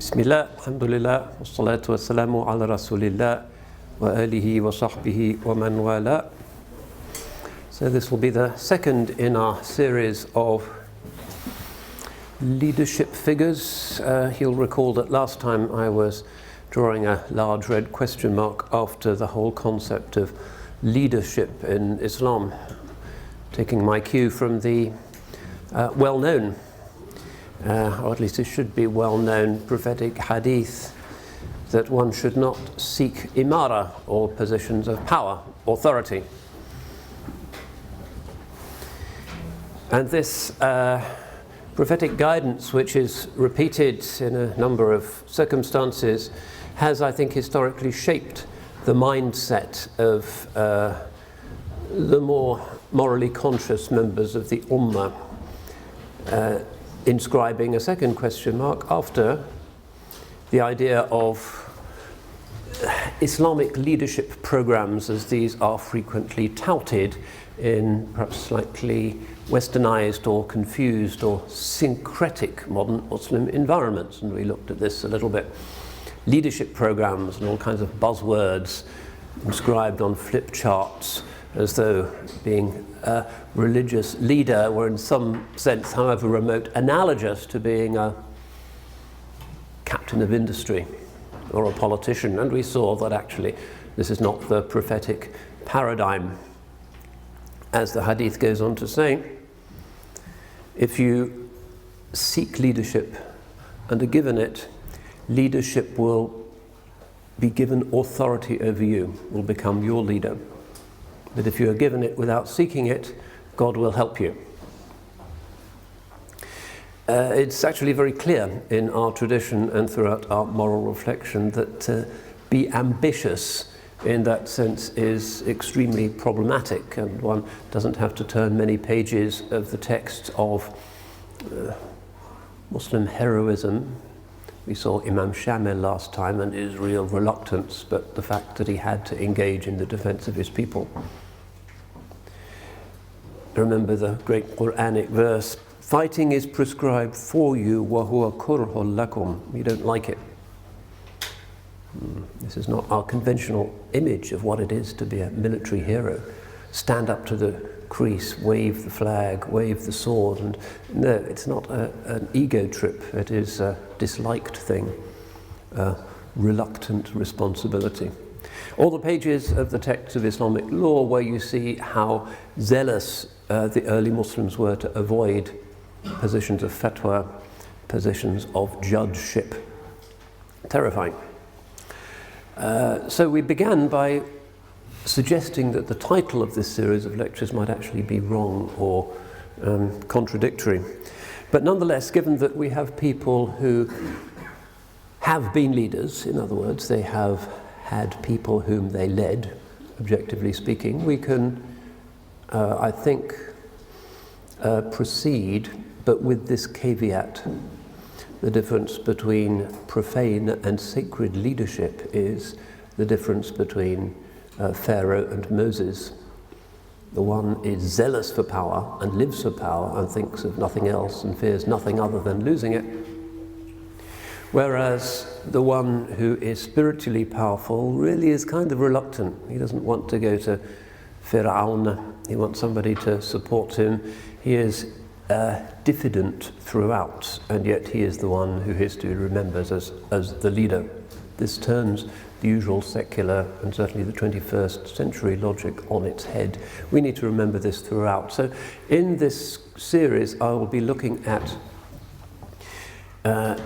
Bismillah, alhamdulillah, wassalatu wassalamu ala rasulillah wa alihi wa sahbihi wa man wala. So this will be the second in our series of leadership figures. You'll recall that last time I was drawing a large red question mark after the whole concept of leadership in Islam, taking my cue from the well-known, or at least it should be well-known prophetic hadith that one should not seek imara, or positions of power, authority. And this prophetic guidance, which is repeated in a number of circumstances, has, I think, historically shaped the mindset of the more morally conscious members of the Ummah, inscribing a second question mark after the idea of Islamic leadership programs as these are frequently touted in perhaps slightly westernized or confused or syncretic modern Muslim environments. And we looked at this a little bit. Leadership programs and all kinds of buzzwords inscribed on flip charts as though being a religious leader were in some sense, however remote, analogous to being a captain of industry or a politician. And we saw that actually this is not the prophetic paradigm. As the hadith goes on to say, if you seek leadership and are given it, leadership will be given authority over you, will become your leader. But if you are given it without seeking it, God will help you. It's actually very clear in our tradition and throughout our moral reflection that be ambitious in that sense is extremely problematic, and one doesn't have to turn many pages of the text of Muslim heroism. We saw Imam Shamil last time and his real reluctance, but the fact that he had to engage in the defense of his people. Remember the great Quranic verse, fighting is prescribed for you, وَهُوَ كُرْهٌ لَكُمْ. You don't like it. This is not our conventional image of what it is to be a military hero. Stand up to the crease, wave the flag, wave the sword. And no, it's not an ego trip. It is a disliked thing, a reluctant responsibility. All the pages of the text of Islamic law where you see how zealous the early Muslims were to avoid positions of fatwa, positions of judgeship. Terrifying. So we began by suggesting that the title of this series of lectures might actually be wrong or contradictory. But nonetheless, given that we have people who have been leaders, in other words, they have had people whom they led, objectively speaking, we can, I think, proceed, but with this caveat. The difference between profane and sacred leadership is the difference between Pharaoh and Moses. The one is zealous for power and lives for power and thinks of nothing else and fears nothing other than losing it. Whereas the one who is spiritually powerful really is kind of reluctant. He doesn't want to go to Fir'aun. He wants somebody to support him. He is diffident throughout, and yet he is the one who history remembers as the leader. This turns the usual secular and certainly the 21st century logic on its head. We need to remember this throughout. So in this series I will be looking at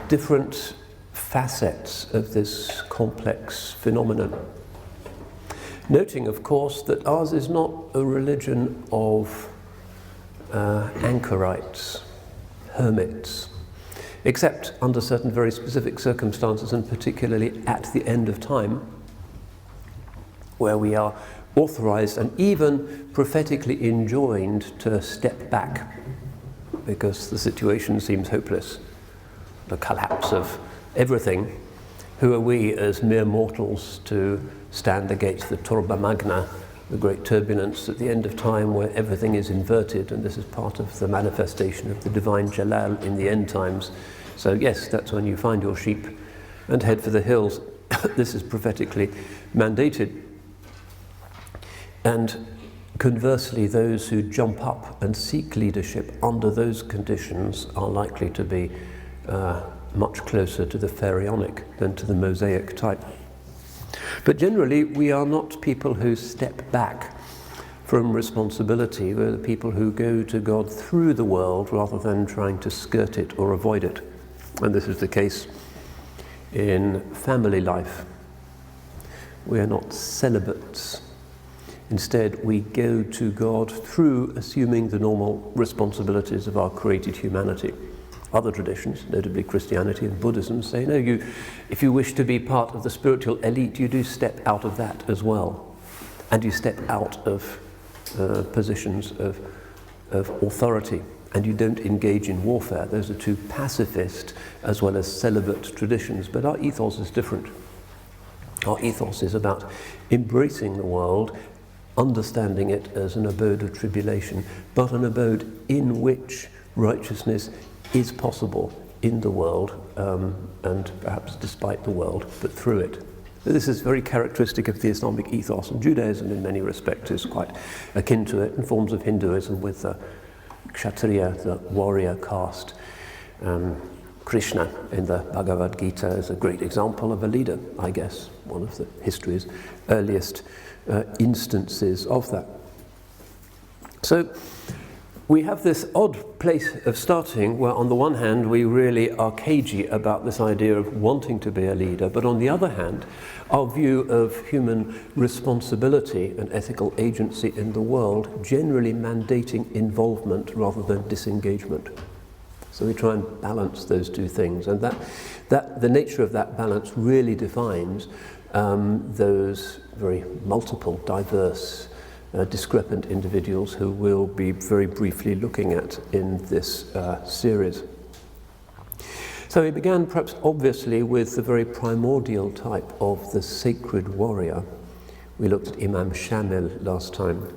different facets of this complex phenomenon. Noting, of course, that ours is not a religion of anchorites, hermits, except under certain very specific circumstances, and particularly at the end of time, where we are authorized and even prophetically enjoined to step back because the situation seems hopeless, the collapse of everything. Who are we as mere mortals to stand against the turba magna, the great turbulence at the end of time where everything is inverted, and this is part of the manifestation of the divine Jalal in the end times. So yes, that's when you find your sheep and head for the hills. This is prophetically mandated. And conversely, those who jump up and seek leadership under those conditions are likely to be much closer to the pharaonic than to the Mosaic type. But generally, we are not people who step back from responsibility. We're the people who go to God through the world rather than trying to skirt it or avoid it. And this is the case in family life. We are not celibates. Instead, we go to God through assuming the normal responsibilities of our created humanity. Other traditions, notably Christianity and Buddhism, say, no, if you wish to be part of the spiritual elite, you do step out of that as well. And you step out of positions of authority, and you don't engage in warfare. Those are two pacifist as well as celibate traditions, but our ethos is different. Our ethos is about embracing the world, understanding it as an abode of tribulation, but an abode in which righteousness is possible in the world, and perhaps despite the world, but through it. This is very characteristic of the Islamic ethos, and Judaism in many respects is quite akin to it, and forms of Hinduism with the Kshatriya, the warrior caste. Krishna in the Bhagavad Gita is a great example of a leader, I guess, one of the history's earliest instances of that. So we have this odd place of starting where on the one hand we really are cagey about this idea of wanting to be a leader, but on the other hand our view of human responsibility and ethical agency in the world generally mandating involvement rather than disengagement. So we try and balance those two things, and that the nature of that balance really defines those very multiple, diverse, discrepant individuals who we'll be very briefly looking at in this series. So we began perhaps obviously with the very primordial type of the sacred warrior. We looked at Imam Shamil last time,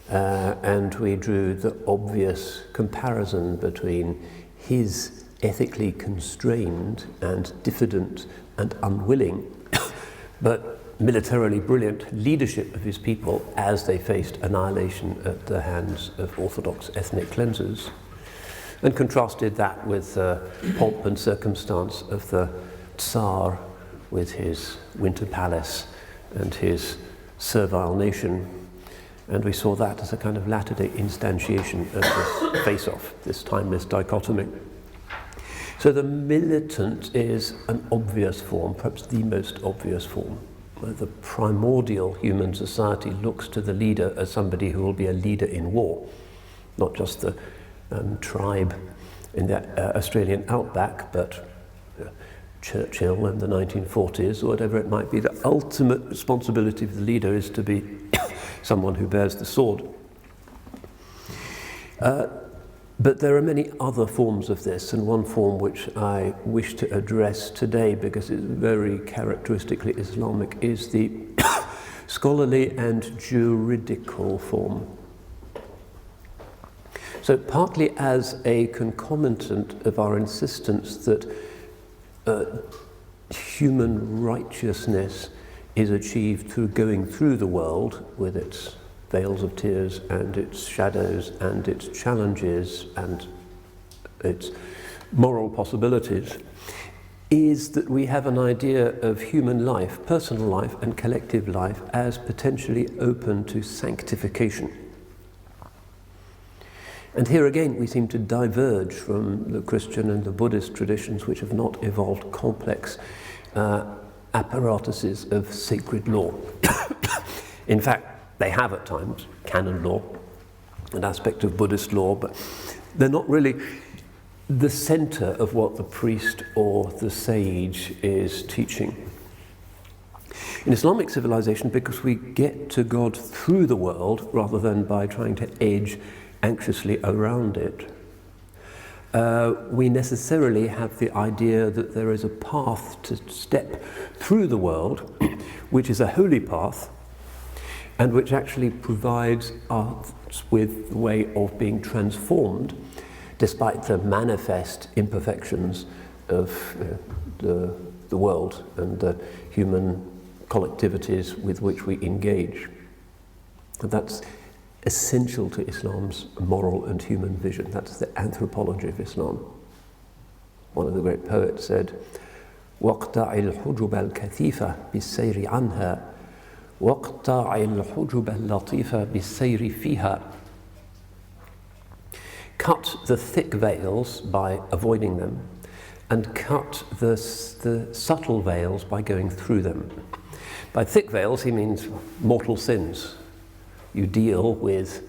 and we drew the obvious comparison between his ethically constrained and diffident and unwilling but militarily brilliant leadership of his people as they faced annihilation at the hands of orthodox ethnic cleansers, and contrasted that with the pomp and circumstance of the Tsar with his winter palace and his servile nation. And we saw that as a kind of latter-day instantiation of this face-off, this timeless dichotomy. So the militant is an obvious form, perhaps the most obvious form, where the primordial human society looks to the leader as somebody who will be a leader in war, not just the tribe in the Australian outback, but Churchill in the 1940s, or whatever it might be. The ultimate responsibility of the leader is to be someone who bears the sword. But there are many other forms of this, and one form which I wish to address today because it's very characteristically Islamic is the scholarly and juridical form. So partly as a concomitant of our insistence that human righteousness is achieved through going through the world with its veils of tears and its shadows and its challenges and its moral possibilities, is that we have an idea of human life, personal life and collective life, as potentially open to sanctification. And here again we seem to diverge from the Christian and the Buddhist traditions, which have not evolved complex apparatuses of sacred law. In fact, they have at times canon law, an aspect of Buddhist law, but they're not really the center of what the priest or the sage is teaching. In Islamic civilization, because we get to God through the world rather than by trying to edge anxiously around it, we necessarily have the idea that there is a path to step through the world, which is a holy path, and which actually provides us with the way of being transformed, despite the manifest imperfections of the world and the human collectivities with which we engage. And that's essential to Islam's moral and human vision. That's the anthropology of Islam. One of the great poets said, وَاقْطَعِ الْحُجُبَ الْكَثِيفَ بِالسَّيْرِ عَنْهَا وَاقْطَعِ الْحُجُبَ اللَّطِيفَ بِالسَّيْرِ فِيهَا. Cut the thick veils by avoiding them, and cut the subtle veils by going through them. By thick veils, he means mortal sins. You deal with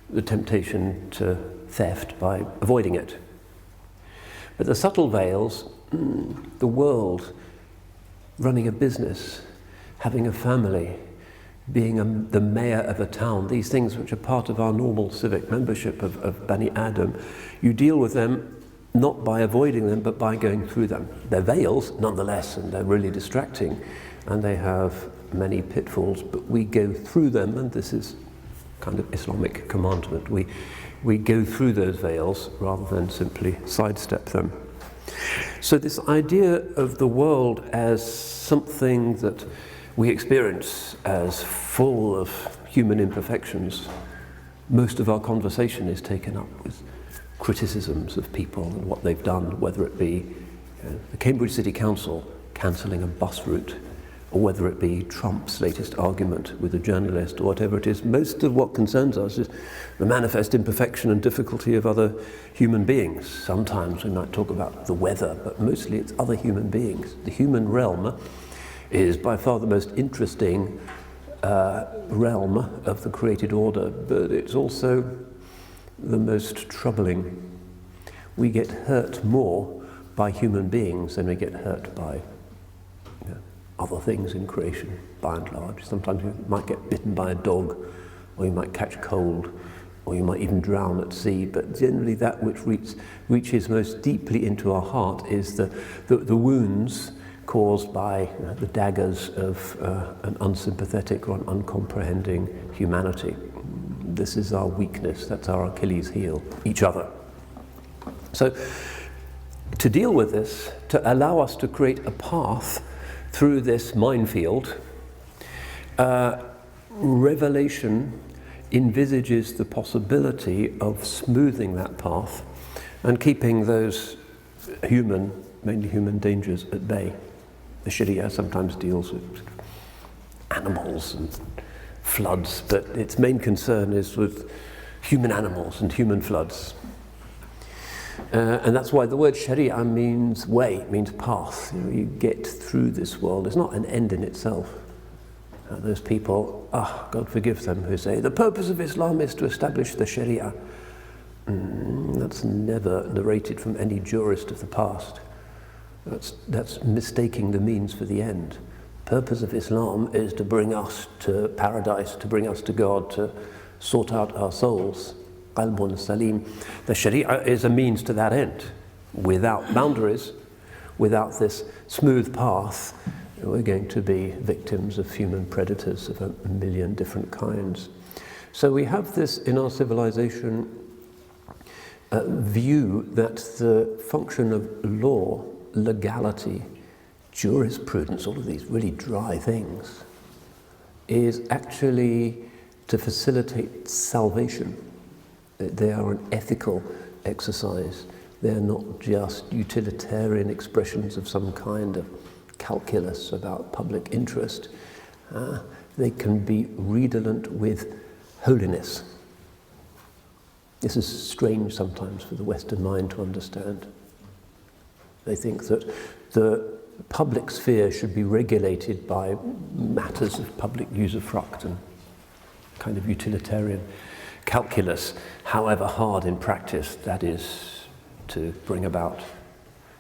the temptation to theft by avoiding it. But the subtle veils, the world, running a business, having a family, being the mayor of a town, these things which are part of our normal civic membership of Bani Adam, you deal with them not by avoiding them, but by going through them. They're veils, nonetheless, and they're really distracting, and they have many pitfalls, but we go through them, and this is kind of Islamic commandment. We go through those veils rather than simply sidestep them. So this idea of the world as something that we experience as full of human imperfections, most of our conversation is taken up with criticisms of people and what they've done, whether it be the Cambridge City Council cancelling a bus route, or whether it be Trump's latest argument with a journalist, or whatever it is. Most of what concerns us is the manifest imperfection and difficulty of other human beings. Sometimes we might talk about the weather, but mostly it's other human beings. The human realm is by far the most interesting realm of the created order, but it's also the most troubling. We get hurt more by human beings than we get hurt by other things in creation, by and large. Sometimes you might get bitten by a dog, or you might catch cold, or you might even drown at sea, but generally that which reaches most deeply into our heart is the wounds caused by the daggers of an unsympathetic or an uncomprehending humanity. This is our weakness, that's our Achilles heel, each other. So to deal with this, to allow us to create a path through this minefield, Revelation envisages the possibility of smoothing that path and keeping those mainly human dangers at bay. The Sharia sometimes deals with animals and floods, but its main concern is with human animals and human floods. And that's why the word Sharia means way, means path. You get through this world. It's not an end in itself. Those people, God forgive them, who say, the purpose of Islam is to establish the Sharia. That's never narrated from any jurist of the past. That's mistaking the means for the end. The purpose of Islam is to bring us to paradise, to bring us to God, to sort out our souls. Qalbun Salim. The Sharia is a means to that end. Without boundaries, without this smooth path, we're going to be victims of human predators of a million different kinds. So we have this in our civilization view that the function of law, legality, jurisprudence, all of these really dry things, is actually to facilitate salvation. They are an ethical exercise. They're not just utilitarian expressions of some kind of calculus about public interest. They can be redolent with holiness. This is strange sometimes for the Western mind to understand. They think that the public sphere should be regulated by matters of public usufruct and kind of utilitarian calculus, however hard in practice that is to bring about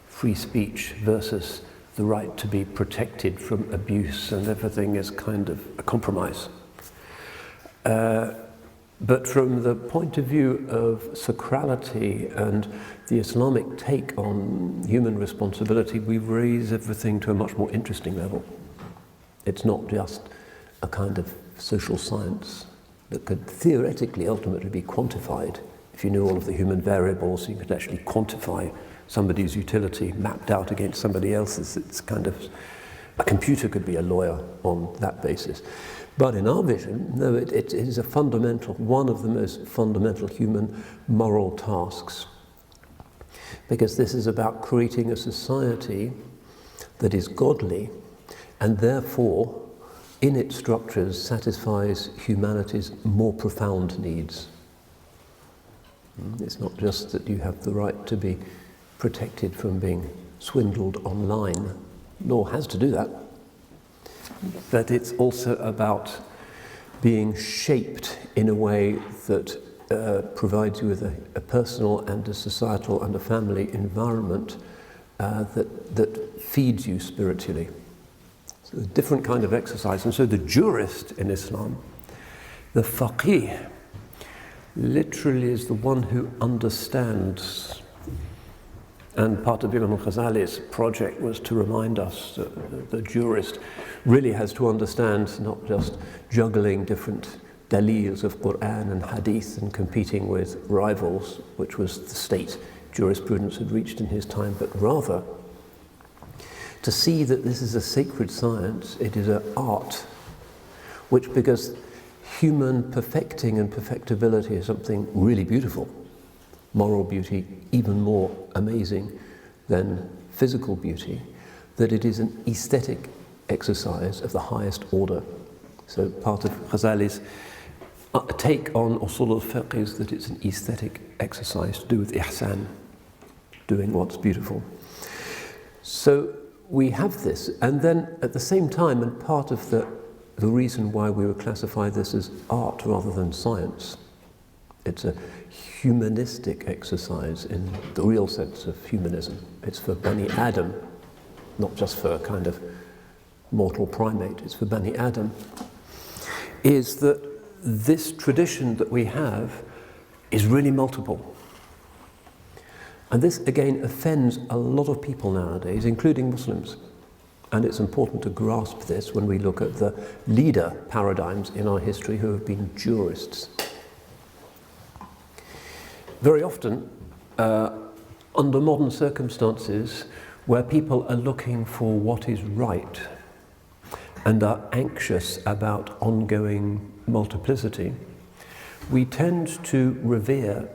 free speech versus the right to be protected from abuse, and everything is kind of a compromise. But from the point of view of sacrality and the Islamic take on human responsibility, we raise everything to a much more interesting level. It's not just a kind of social science that could theoretically ultimately be quantified. If you knew all of the human variables, you could actually quantify somebody's utility mapped out against somebody else's. It's kind of, a computer could be a lawyer on that basis. But in our vision, no, it is a fundamental, one of the most fundamental human moral tasks. Because this is about creating a society that is godly and therefore, in its structures, satisfies humanity's more profound needs. It's not just that you have the right to be protected from being swindled online. Law has to do that. But it's also about being shaped in a way that provides you with a personal and a societal and a family environment that feeds you spiritually. So a different kind of exercise. And so the jurist in Islam, the faqih, literally is the one who understands. And part of Imam Ghazali's project was to remind us that the jurist really has to understand not just juggling different dalils of Quran and Hadith and competing with rivals, which was the state jurisprudence had reached in his time, but rather to see that this is a sacred science, it is an art, which, because human perfecting and perfectibility is something really beautiful, moral beauty even more amazing than physical beauty, that it is an aesthetic exercise of the highest order. So part of Ghazali's take on usul al-fiqh is that it's an aesthetic exercise to do with ihsan, doing what's beautiful. So we have this, and then at the same time, and part of the reason why we would classify this as art rather than science, it's a humanistic exercise in the real sense of humanism. It's for Bani Adam, not just for a kind of mortal primate, it's for Bani Adam, is that this tradition that we have is really multiple. And this, again, offends a lot of people nowadays, including Muslims. And it's important to grasp this when we look at the leader paradigms in our history who have been jurists. Very often, under modern circumstances, where people are looking for what is right and are anxious about ongoing multiplicity, we tend to revere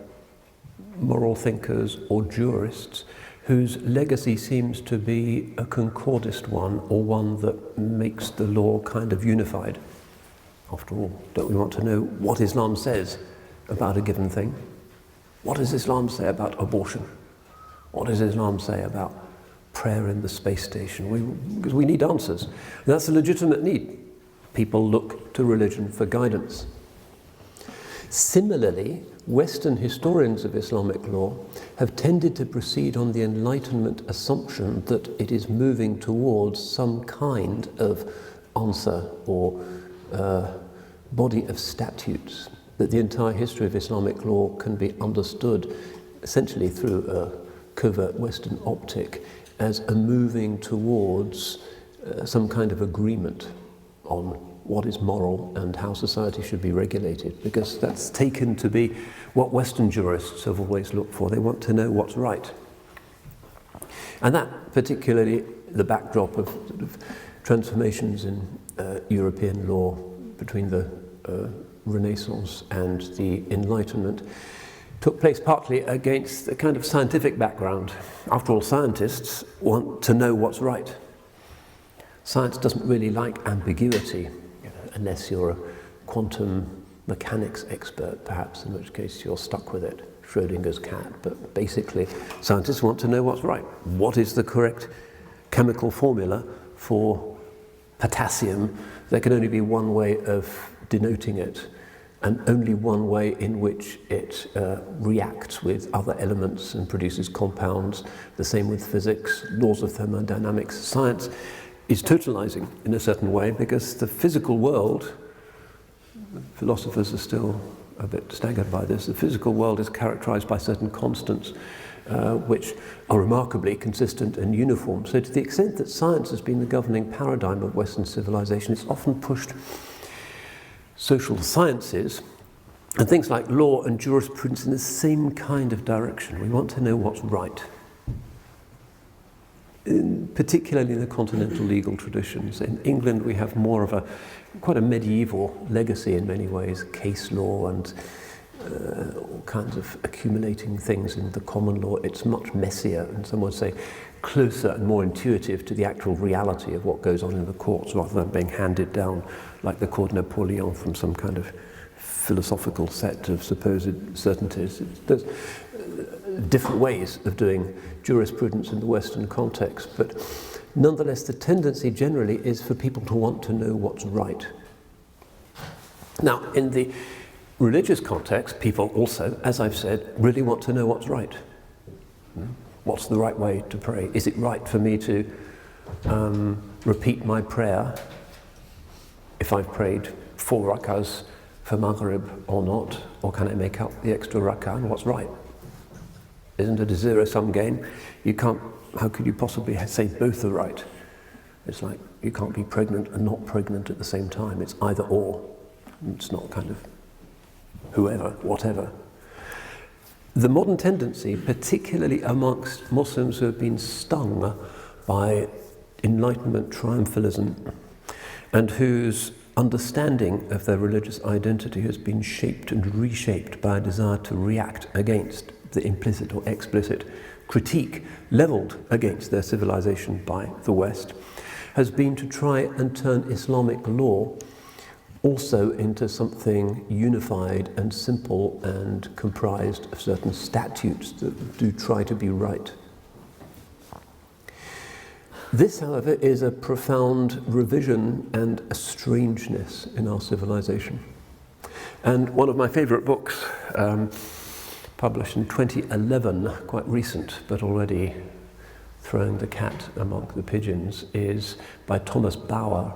moral thinkers or jurists whose legacy seems to be a concordist one, or one that makes the law kind of unified. After all, don't we want to know what Islam says about a given thing? What does Islam say about abortion? What does Islam say about prayer in the space station? Because we need answers. That's a legitimate need. People look to religion for guidance. Similarly, Western historians of Islamic law have tended to proceed on the Enlightenment assumption that it is moving towards some kind of answer or body of statutes, that the entire history of Islamic law can be understood essentially through a covert Western optic as a moving towards some kind of agreement on what is moral and how society should be regulated, because that's taken to be what Western jurists have always looked for. They want to know what's right. And that, particularly the backdrop of sort of transformations in European law between the Renaissance and the Enlightenment, took place partly against a kind of scientific background. After all, scientists want to know what's right. Science doesn't really like ambiguity, unless you're a quantum mechanics expert, perhaps, in which case you're stuck with it, Schrödinger's cat. But basically, scientists want to know what's right. What is the correct chemical formula for potassium? There can only be one way of denoting it, and only one way in which it reacts with other elements and produces compounds. The same with physics, laws of thermodynamics. Science is totalizing in a certain way, because the physical world, philosophers are still a bit staggered by this, the physical world is characterized by certain constants which are remarkably consistent and uniform. So to the extent that science has been the governing paradigm of Western civilization, it's often pushed social sciences and things like law and jurisprudence in the same kind of direction. We want to know what's right. particularly in the continental legal traditions. In England, we have more of quite a medieval legacy in many ways, case law and all kinds of accumulating things in the common law. It's much messier, and some would say closer and more intuitive to the actual reality of what goes on in the courts, rather than being handed down like the Code Napoleon from some kind of philosophical set of supposed certainties. There's different ways of doing jurisprudence in the Western context, but nonetheless the tendency generally is for people to want to know what's right. Now, in the religious context, people also, as I've said, really want to know what's right. What's the right way to pray? Is it right for me to repeat my prayer if I've prayed 4 rak'ahs for Maghrib or not? Or can I make up the extra rak'ah? And what's right? Isn't it a zero-sum game? How could you possibly say both are right? It's like you can't be pregnant and not pregnant at the same time. It's either or. It's not kind of whoever, whatever. The modern tendency, particularly amongst Muslims who have been stung by Enlightenment triumphalism and whose understanding of their religious identity has been shaped and reshaped by a desire to react against the implicit or explicit critique levelled against their civilization by the West, has been to try and turn Islamic law also into something unified and simple and comprised of certain statutes that do try to be right. This, however, is a profound revision and a strangeness in our civilization. And one of my favourite books, published in 2011, quite recent, but already throwing the cat among the pigeons, is by Thomas Bauer,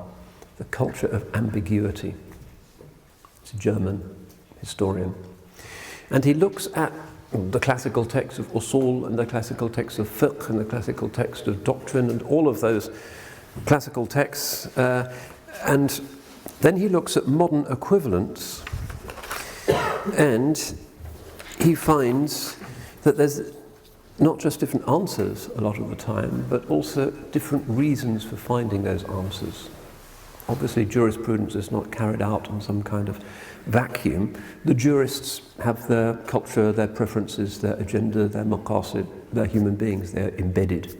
The Culture of Ambiguity. It's a German historian. And he looks at the classical texts of usul and the classical texts of fiqh and the classical text of doctrine and all of those classical texts. And then he looks at modern equivalents, and he finds that there's not just different answers a lot of the time, but also different reasons for finding those answers. Obviously, jurisprudence is not carried out in some kind of vacuum. The jurists have their culture, their preferences, their agenda, their maqasid, they're human beings, they're embedded.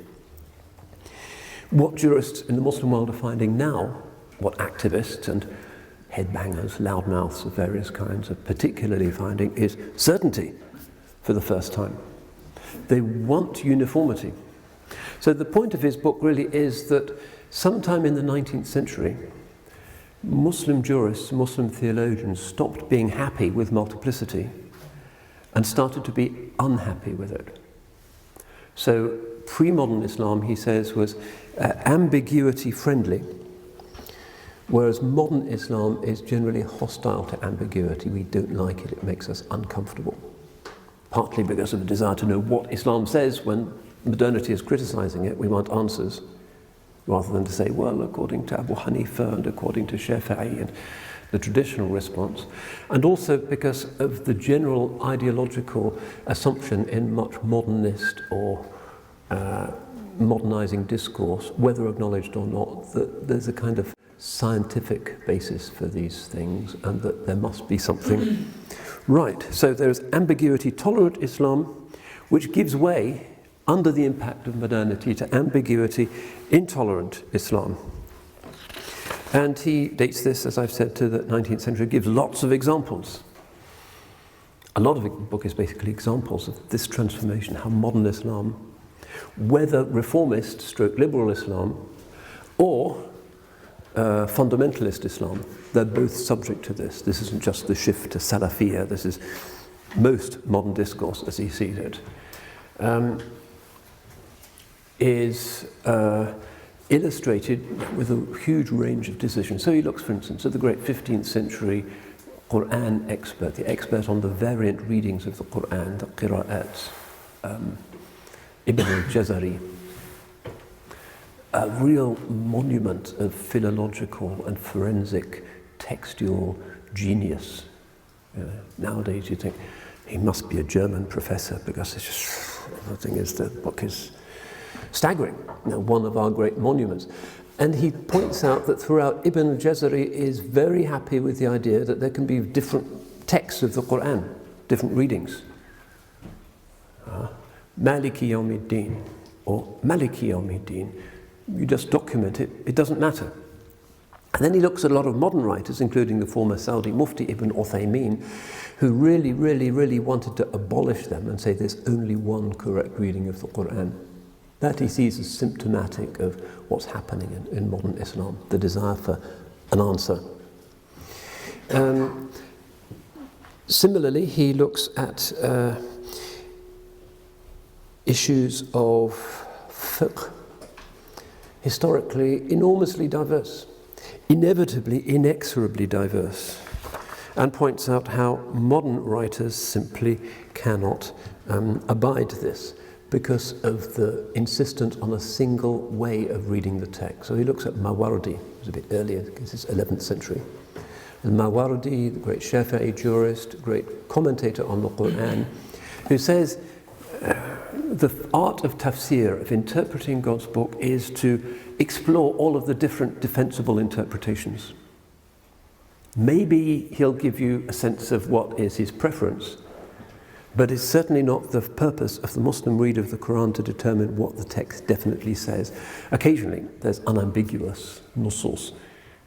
What jurists in the Muslim world are finding now, what activists and headbangers, loudmouths of various kinds are particularly finding, is certainty for the first time. They want uniformity. So the point of his book really is that sometime in the 19th century, Muslim jurists, Muslim theologians stopped being happy with multiplicity and started to be unhappy with it. So pre-modern Islam, he says, was ambiguity friendly, whereas modern Islam is generally hostile to ambiguity. We don't like it, it makes us uncomfortable. Partly because of the desire to know what Islam says when modernity is criticizing it. We want answers, rather than to say, well, according to Abu Hanifa and according to Shafi'i, and the traditional response. And also because of the general ideological assumption in much modernist or modernizing discourse, whether acknowledged or not, that there's a kind of scientific basis for these things and that there must be something right. So there's ambiguity-tolerant Islam, which gives way, under the impact of modernity, to ambiguity-intolerant Islam. And he dates this, as I've said, to the 19th century, gives lots of examples. A lot of the book is basically examples of this transformation, how modern Islam, whether reformist stroke liberal Islam or fundamentalist Islam, they're both subject to this. This isn't just the shift to Salafiyya, this is most modern discourse as he sees it. Is illustrated with a huge range of decisions. So he looks, for instance, at the great 15th century Quran expert, the expert on the variant readings of the Quran, the qira'at, Ibn al-Jazari, a real monument of philological and forensic textual genius. Nowadays you think, he must be a German professor, because it's just, the thing is, the book is staggering, one of our great monuments. And he points out that throughout Ibn al-Jazari is very happy with the idea that there can be different texts of the Quran, different readings. Maliki Yawmiddin or Maliki Yawmiddin, you just document it, it doesn't matter. And then he looks at a lot of modern writers, including the former Saudi Mufti Ibn Uthaymeen, who really wanted to abolish them and say there's only one correct reading of the Quran. That he sees as symptomatic of what's happening in modern Islam, the desire for an answer. Similarly, he looks at issues of fiqh, historically enormously diverse, inevitably, inexorably diverse, and points out how modern writers simply cannot abide this, because of the insistence on a single way of reading the text. So he looks at Mawardi, who was a bit earlier, because it's 11th century. And Mawardi, the great Shafi'i jurist, great commentator on the Quran, who says the art of tafsir, of interpreting God's book, is to explore all of the different defensible interpretations. Maybe he'll give you a sense of what is his preference, but it's certainly not the purpose of the Muslim reader of the Quran to determine what the text definitely says. Occasionally, there's unambiguous nusus,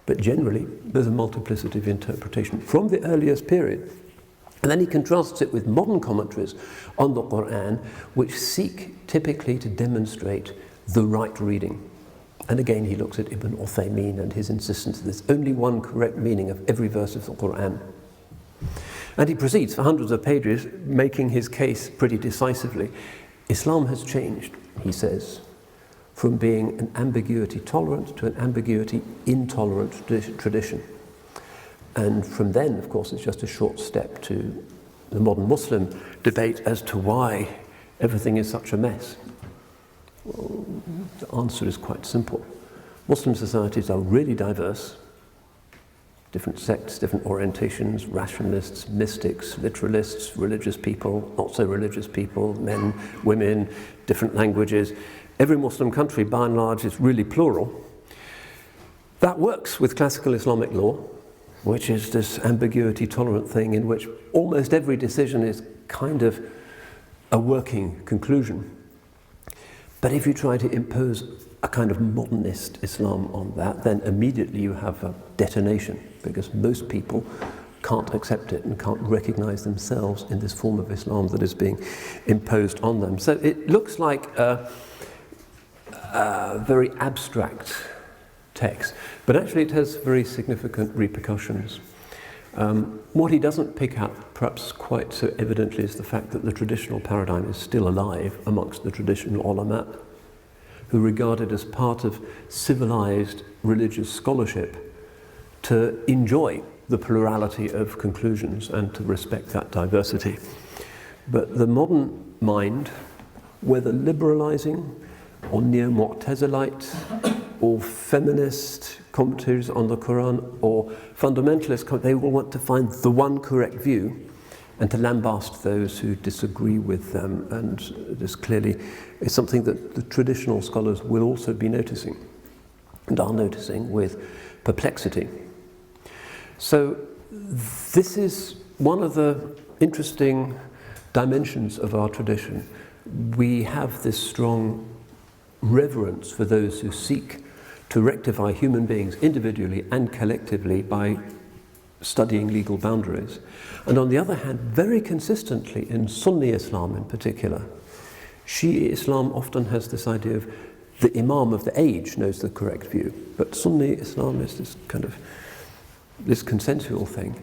but generally, there's a multiplicity of interpretation from the earliest period. And then he contrasts it with modern commentaries on the Quran, which seek typically to demonstrate the right reading. And again, he looks at Ibn Uthaymeen and his insistence that there's only one correct meaning of every verse of the Quran. And he proceeds for hundreds of pages, making his case pretty decisively. Islam has changed, he says, from being an ambiguity-tolerant to an ambiguity-intolerant tradition. And from then, of course, it's just a short step to the modern Muslim debate as to why everything is such a mess. Well, the answer is quite simple. Muslim societies are really diverse. Different sects, different orientations, rationalists, mystics, literalists, religious people, not so religious people, men, women, different languages. Every Muslim country, by and large, is really plural. That works with classical Islamic law, which is this ambiguity-tolerant thing in which almost every decision is kind of a working conclusion. But if you try to impose a kind of modernist Islam on that, then immediately you have a detonation, because most people can't accept it and can't recognize themselves in this form of Islam that is being imposed on them. So it looks like a very abstract text, but actually it has very significant repercussions. What he doesn't pick up, perhaps quite so evidently, is the fact that the traditional paradigm is still alive amongst the traditional ulama, who regard it as part of civilized religious scholarship to enjoy the plurality of conclusions and to respect that diversity. But the modern mind, whether liberalizing or neo-Mu'tazilite or feminist commentaries on the Quran or fundamentalist, they all want to find the one correct view and to lambast those who disagree with them. And this clearly is something that the traditional scholars will also be noticing and are noticing with perplexity. So this is one of the interesting dimensions of our tradition. We have this strong reverence for those who seek to rectify human beings individually and collectively by studying legal boundaries. And on the other hand, very consistently in Sunni Islam in particular, Shi'i Islam often has this idea of the Imam of the age knows the correct view, but Sunni Islam is this kind of this consensual thing.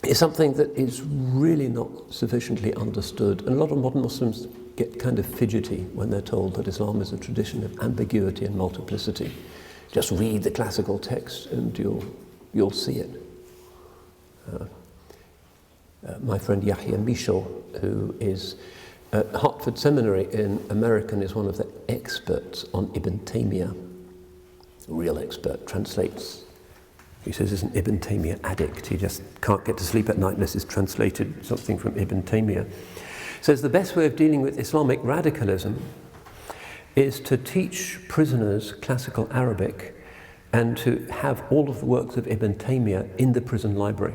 It's something that is really not sufficiently understood, and a lot of modern Muslims get kind of fidgety when they're told that Islam is a tradition of ambiguity and multiplicity. Just read the classical text and you'll see it. My friend Yahya Michel, who is at Hartford Seminary in America and is one of the experts on Ibn Taymiyyah, a real expert, translates. He says he's an Ibn Taymiyyah addict. He just can't get to sleep at night unless he's translated something from Ibn Taymiyyah. Says the best way of dealing with Islamic radicalism is to teach prisoners classical Arabic and to have all of the works of Ibn Taymiyyah in the prison library,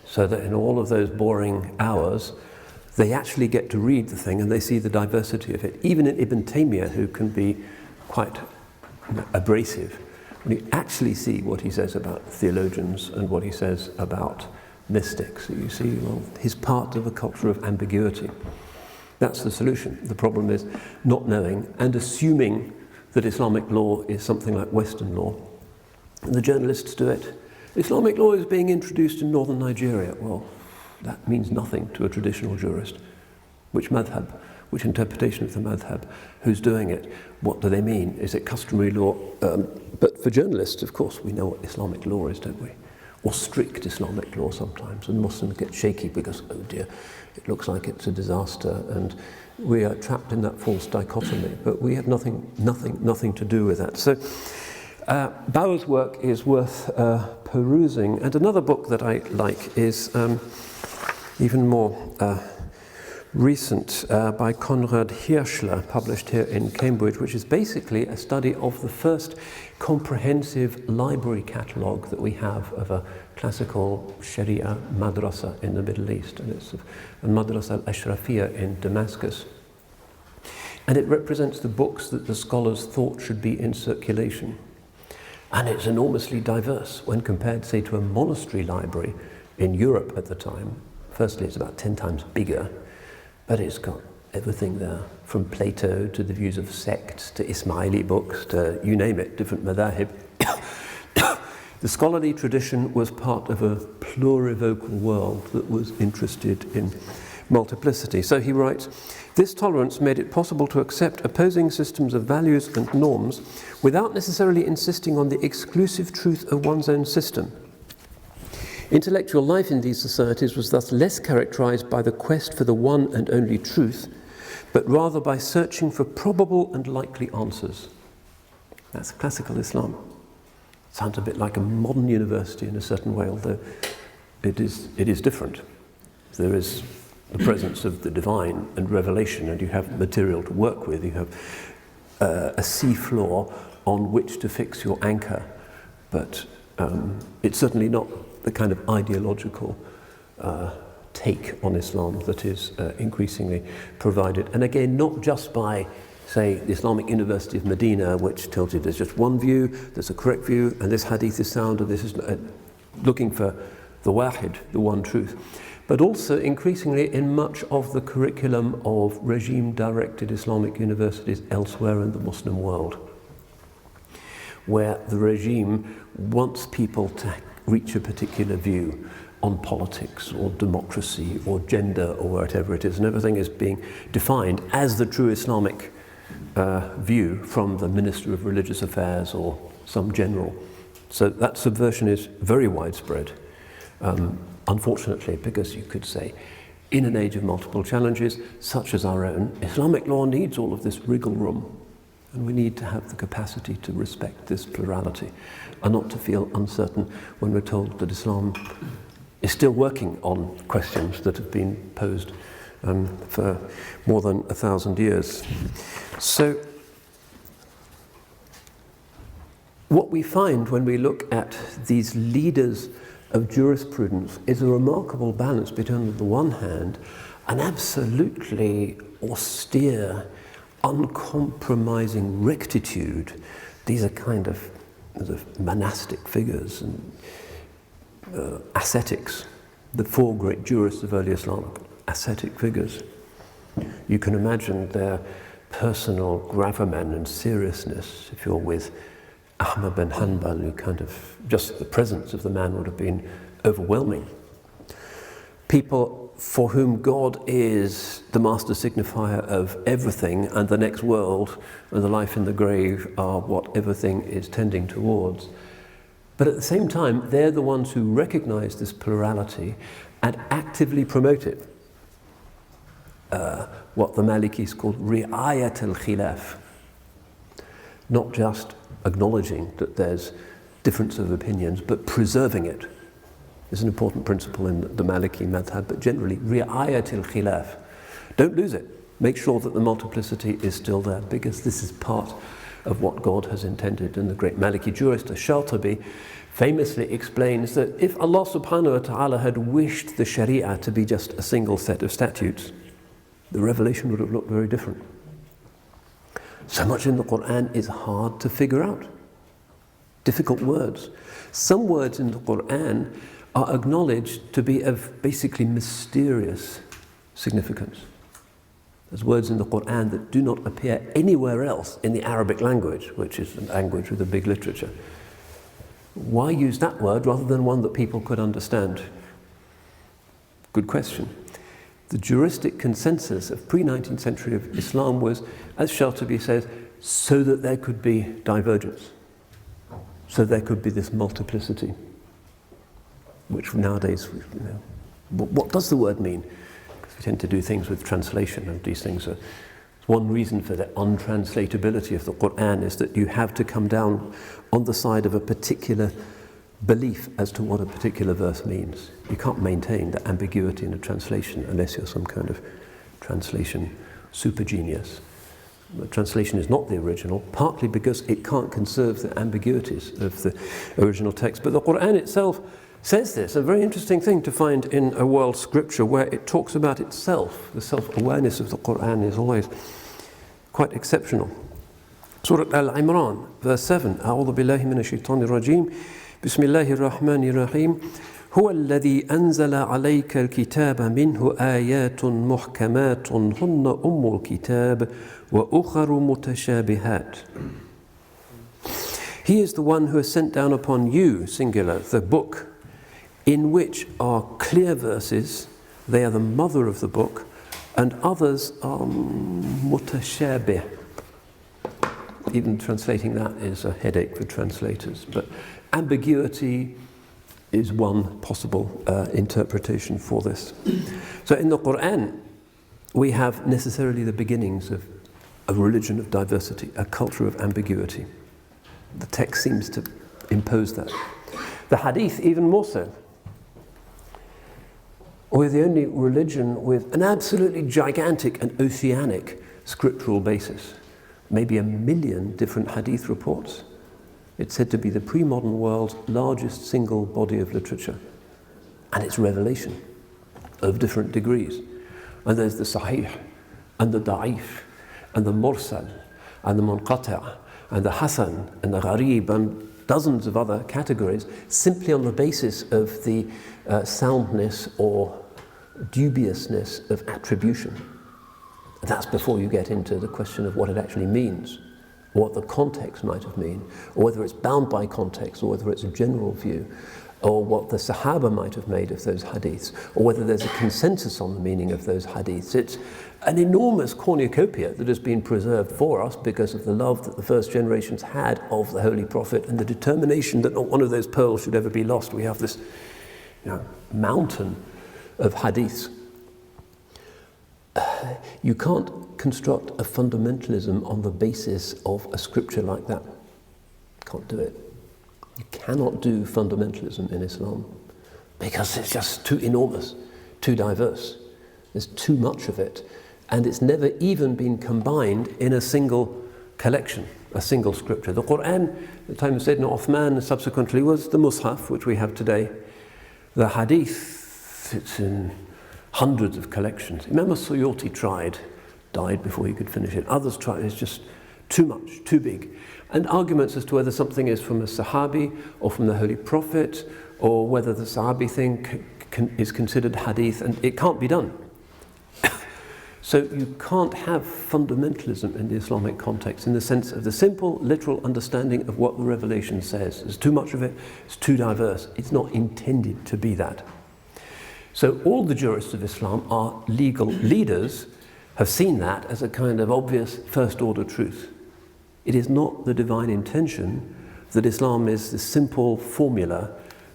so that in all of those boring hours they actually get to read the thing and they see the diversity of it. Even in Ibn Taymiyyah, who can be quite abrasive, when you actually see what he says about theologians and what he says about mystics, you see, well, he's part of a culture of ambiguity. That's the solution. The problem is not knowing and assuming that Islamic law is something like Western law. And the journalists do it. Islamic law is being introduced in northern Nigeria. Well, that means nothing to a traditional jurist. Which madhab? Which interpretation of the madhab? Who's doing it? What do they mean? Is it customary law? But for journalists, of course, we know what Islamic law is, don't we? Or strict Islamic law sometimes. And Muslims get shaky because, oh dear, it looks like it's a disaster. And we are trapped in that false dichotomy. But we have nothing to do with that. So Bauer's work is worth perusing. And another book that I like is even more recent, by Konrad Hirschler, published here in Cambridge, which is basically a study of the first comprehensive library catalogue that we have of a classical Sharia madrasa in the Middle East. And it's a Madrasa al-Ashrafiyya in Damascus. And it represents the books that the scholars thought should be in circulation. And it's enormously diverse when compared, say, to a monastery library in Europe at the time. Firstly, it's about 10 times bigger, but it's got everything there, from Plato to the views of sects, to Ismaili books, to you name it, different madhahib. The scholarly tradition was part of a plurivocal world that was interested in multiplicity. So he writes, this tolerance made it possible to accept opposing systems of values and norms without necessarily insisting on the exclusive truth of one's own system. Intellectual life in these societies was thus less characterized by the quest for the one and only truth, but rather by searching for probable and likely answers. That's classical Islam. Sounds a bit like a modern university in a certain way, although it is different. There is the presence of the divine and revelation, and you have material to work with. You have a sea floor on which to fix your anchor, but it's certainly not the kind of ideological take on Islam that is increasingly provided. And again, not just by, say, the Islamic University of Medina, which tells you there's just one view, there's a correct view, and this hadith is sound, and this is looking for the wahid, the one truth. But also increasingly in much of the curriculum of regime-directed Islamic universities elsewhere in the Muslim world, where the regime wants people to reach a particular view on politics or democracy or gender or whatever it is, and everything is being defined as the true Islamic view from the Minister of Religious Affairs or some general. So that subversion is very widespread, unfortunately, because you could say, in an age of multiple challenges, such as our own, Islamic law needs all of this wriggle room. And we need to have the capacity to respect this plurality and not to feel uncertain when we're told that Islam is still working on questions that have been posed for more than 1,000 years. So what we find when we look at these leaders of jurisprudence is a remarkable balance between, on the one hand, an absolutely austere, uncompromising rectitude. These are kind of monastic figures and ascetics. The four great jurists of early Islam, ascetic figures. You can imagine their personal gravamen and seriousness. If you're with Ahmad bin Hanbal, you kind of, just the presence of the man would have been overwhelming. People for whom God is the master signifier of everything, and the next world and the life in the grave are what everything is tending towards. But at the same time, they're the ones who recognize this plurality and actively promote it. What the Malikis called ri'ayat al-khilaf. Not just acknowledging that there's difference of opinions, but preserving it. Is an important principle in the Maliki madhab, but generally, ri'ayat al-khilaf. Don't lose it. make sure that the multiplicity is still there, because this is part of what God has intended. And the great Maliki jurist, Ash-Shatibi, famously explains that if Allah subhanahu wa ta'ala had wished the Sharia to be just a single set of statutes, the revelation would have looked very different. So much in the Quran is hard to figure out. Difficult words. Some words in the Quran are acknowledged to be of basically mysterious significance. There's words in the Quran that do not appear anywhere else in the Arabic language, which is a language with a big literature. Why use that word rather than one that people could understand? Good question. The juristic consensus of pre-19th century of Islam was, as Shatibi says, so that there could be divergence, so there could be this multiplicity, which nowadays, what does the word mean? Because we tend to do things with translation, and these things are, one reason for the untranslatability of the Quran is that you have to come down on the side of a particular belief as to what a particular verse means. You can't maintain the ambiguity in a translation unless you're some kind of translation super genius. The translation is not the original, partly because it can't conserve the ambiguities of the original text. But the Quran itself says this, a very interesting thing to find in a world scripture where it talks about itself. The self-awareness of the Quran is always quite exceptional. Surah Al-Imran, verse 7, أعوذ بالله من الشيطان الرجيم بسم الله الرحمن الرحيم هو الذي أنزل عليك الكتاب منه آيات محكمات هن أم الكتاب وأخر متشابهات. He is the one who has sent down upon you, singular, the book, in which are clear verses, they are the mother of the book, and others are mutashabih. Even translating that is a headache for translators, but ambiguity is one possible interpretation for this. So in the Quran, we have necessarily the beginnings of a religion of diversity, a culture of ambiguity. The text seems to impose that. The Hadith even more so. We're the only religion with an absolutely gigantic and oceanic scriptural basis. Maybe 1 million different Hadith reports. It's said to be the pre-modern world's largest single body of literature. And it's revelation of different degrees. And there's the Sahih, and the Da'if, and the Mursal, and the Munqata', and the Hasan, and the Gharib, and dozens of other categories, simply on the basis of the soundness or dubiousness of attribution. That's before you get into the question of what it actually means, what the context might have meant, or whether it's bound by context, or whether it's a general view, or what the Sahaba might have made of those hadiths, or whether there's a consensus on the meaning of those hadiths. It's an enormous cornucopia that has been preserved for us because of the love that the first generations had of the Holy Prophet and the determination that not one of those pearls should ever be lost. We have this mountain of hadiths. You can't construct a fundamentalism on the basis of a scripture like that. Can't do it. You cannot do fundamentalism in Islam because it's just too enormous, too diverse. There's too much of it, and it's never even been combined in a single collection, a single scripture. The Quran, at the time of Sayyidina Uthman, subsequently was the Mus'haf, which we have today. The Hadith, it's in hundreds of collections. Imam Suyuti died before he could finish it. Others tried, it's just too much, too big. And arguments as to whether something is from a Sahabi or from the Holy Prophet, or whether the Sahabi thing is considered hadith, and it can't be done. So you can't have fundamentalism in the Islamic context in the sense of the simple, literal understanding of what the revelation says. There's too much of it, it's too diverse. It's not intended to be that. So all the jurists of Islam, our legal leaders, have seen that as a kind of obvious first-order truth. It is not the divine intention that Islam is this simple formula.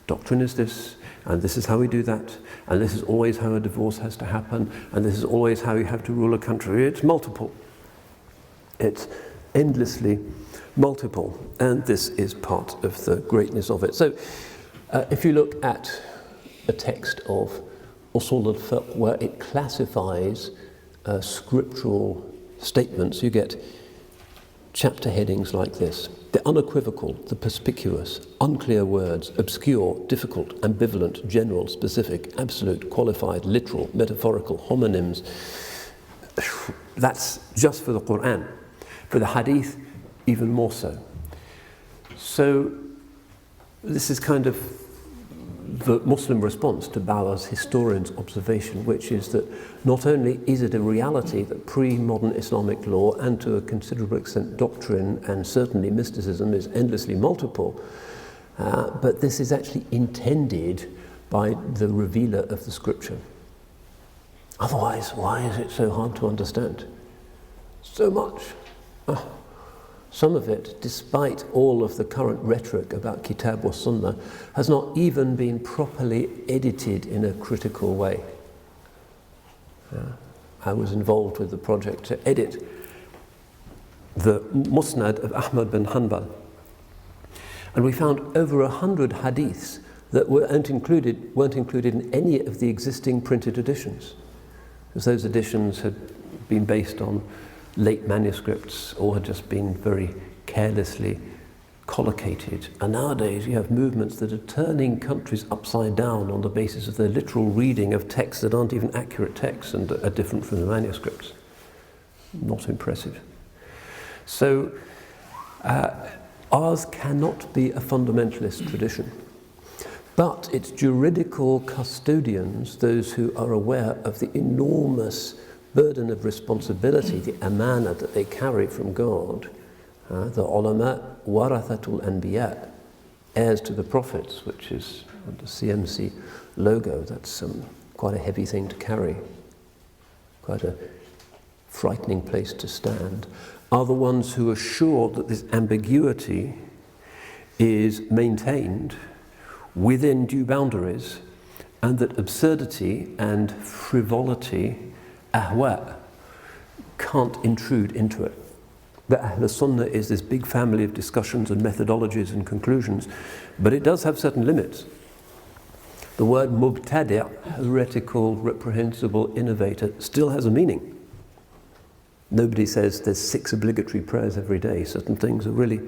Doctrine is this, and this is how we do that, and this is always how a divorce has to happen, and this is always how you have to rule a country. It's multiple. It's endlessly multiple, and this is part of the greatness of it. So if you look at a text of Usul al-Fiqh where it classifies scriptural statements, you get chapter headings like this: the unequivocal, the perspicuous, unclear words, obscure, difficult, ambivalent, general, specific, absolute, qualified, literal, metaphorical, homonyms. That's just for the Quran. For the Hadith, even more so. So this is kind of the Muslim response to Bauer's historian's observation, which is that not only is it a reality that pre-modern Islamic law, and to a considerable extent doctrine and certainly mysticism, is endlessly multiple, but this is actually intended by the revealer of the scripture. Otherwise, why is it so hard to understand? So much. Some of it, despite all of the current rhetoric about Kitab wa Sunnah, has not even been properly edited in a critical way. I was involved with the project to edit the Musnad of Ahmad bin Hanbal, and we found over 100 hadiths that weren't included in any of the existing printed editions, because those editions had been based on late manuscripts or had just been very carelessly collocated. And nowadays you have movements that are turning countries upside down on the basis of their literal reading of texts that aren't even accurate texts and are different from the manuscripts. Not impressive. So ours cannot be a fundamentalist tradition, but its juridical custodians, those who are aware of the enormous burden of responsibility, the amana that they carry from God, the ulama, warathatul anbiya, heirs to the prophets, which is the CMC logo. That's quite a heavy thing to carry, quite a frightening place to stand, are the ones who are sure that this ambiguity is maintained within due boundaries, and that absurdity and frivolity, ahwa, can't intrude into it. The Ahl Sunnah is this big family of discussions and methodologies and conclusions, but it does have certain limits. The word mubtadi', heretical, reprehensible, innovator, still has a meaning. Nobody says there's 6 obligatory prayers every day. Certain things are really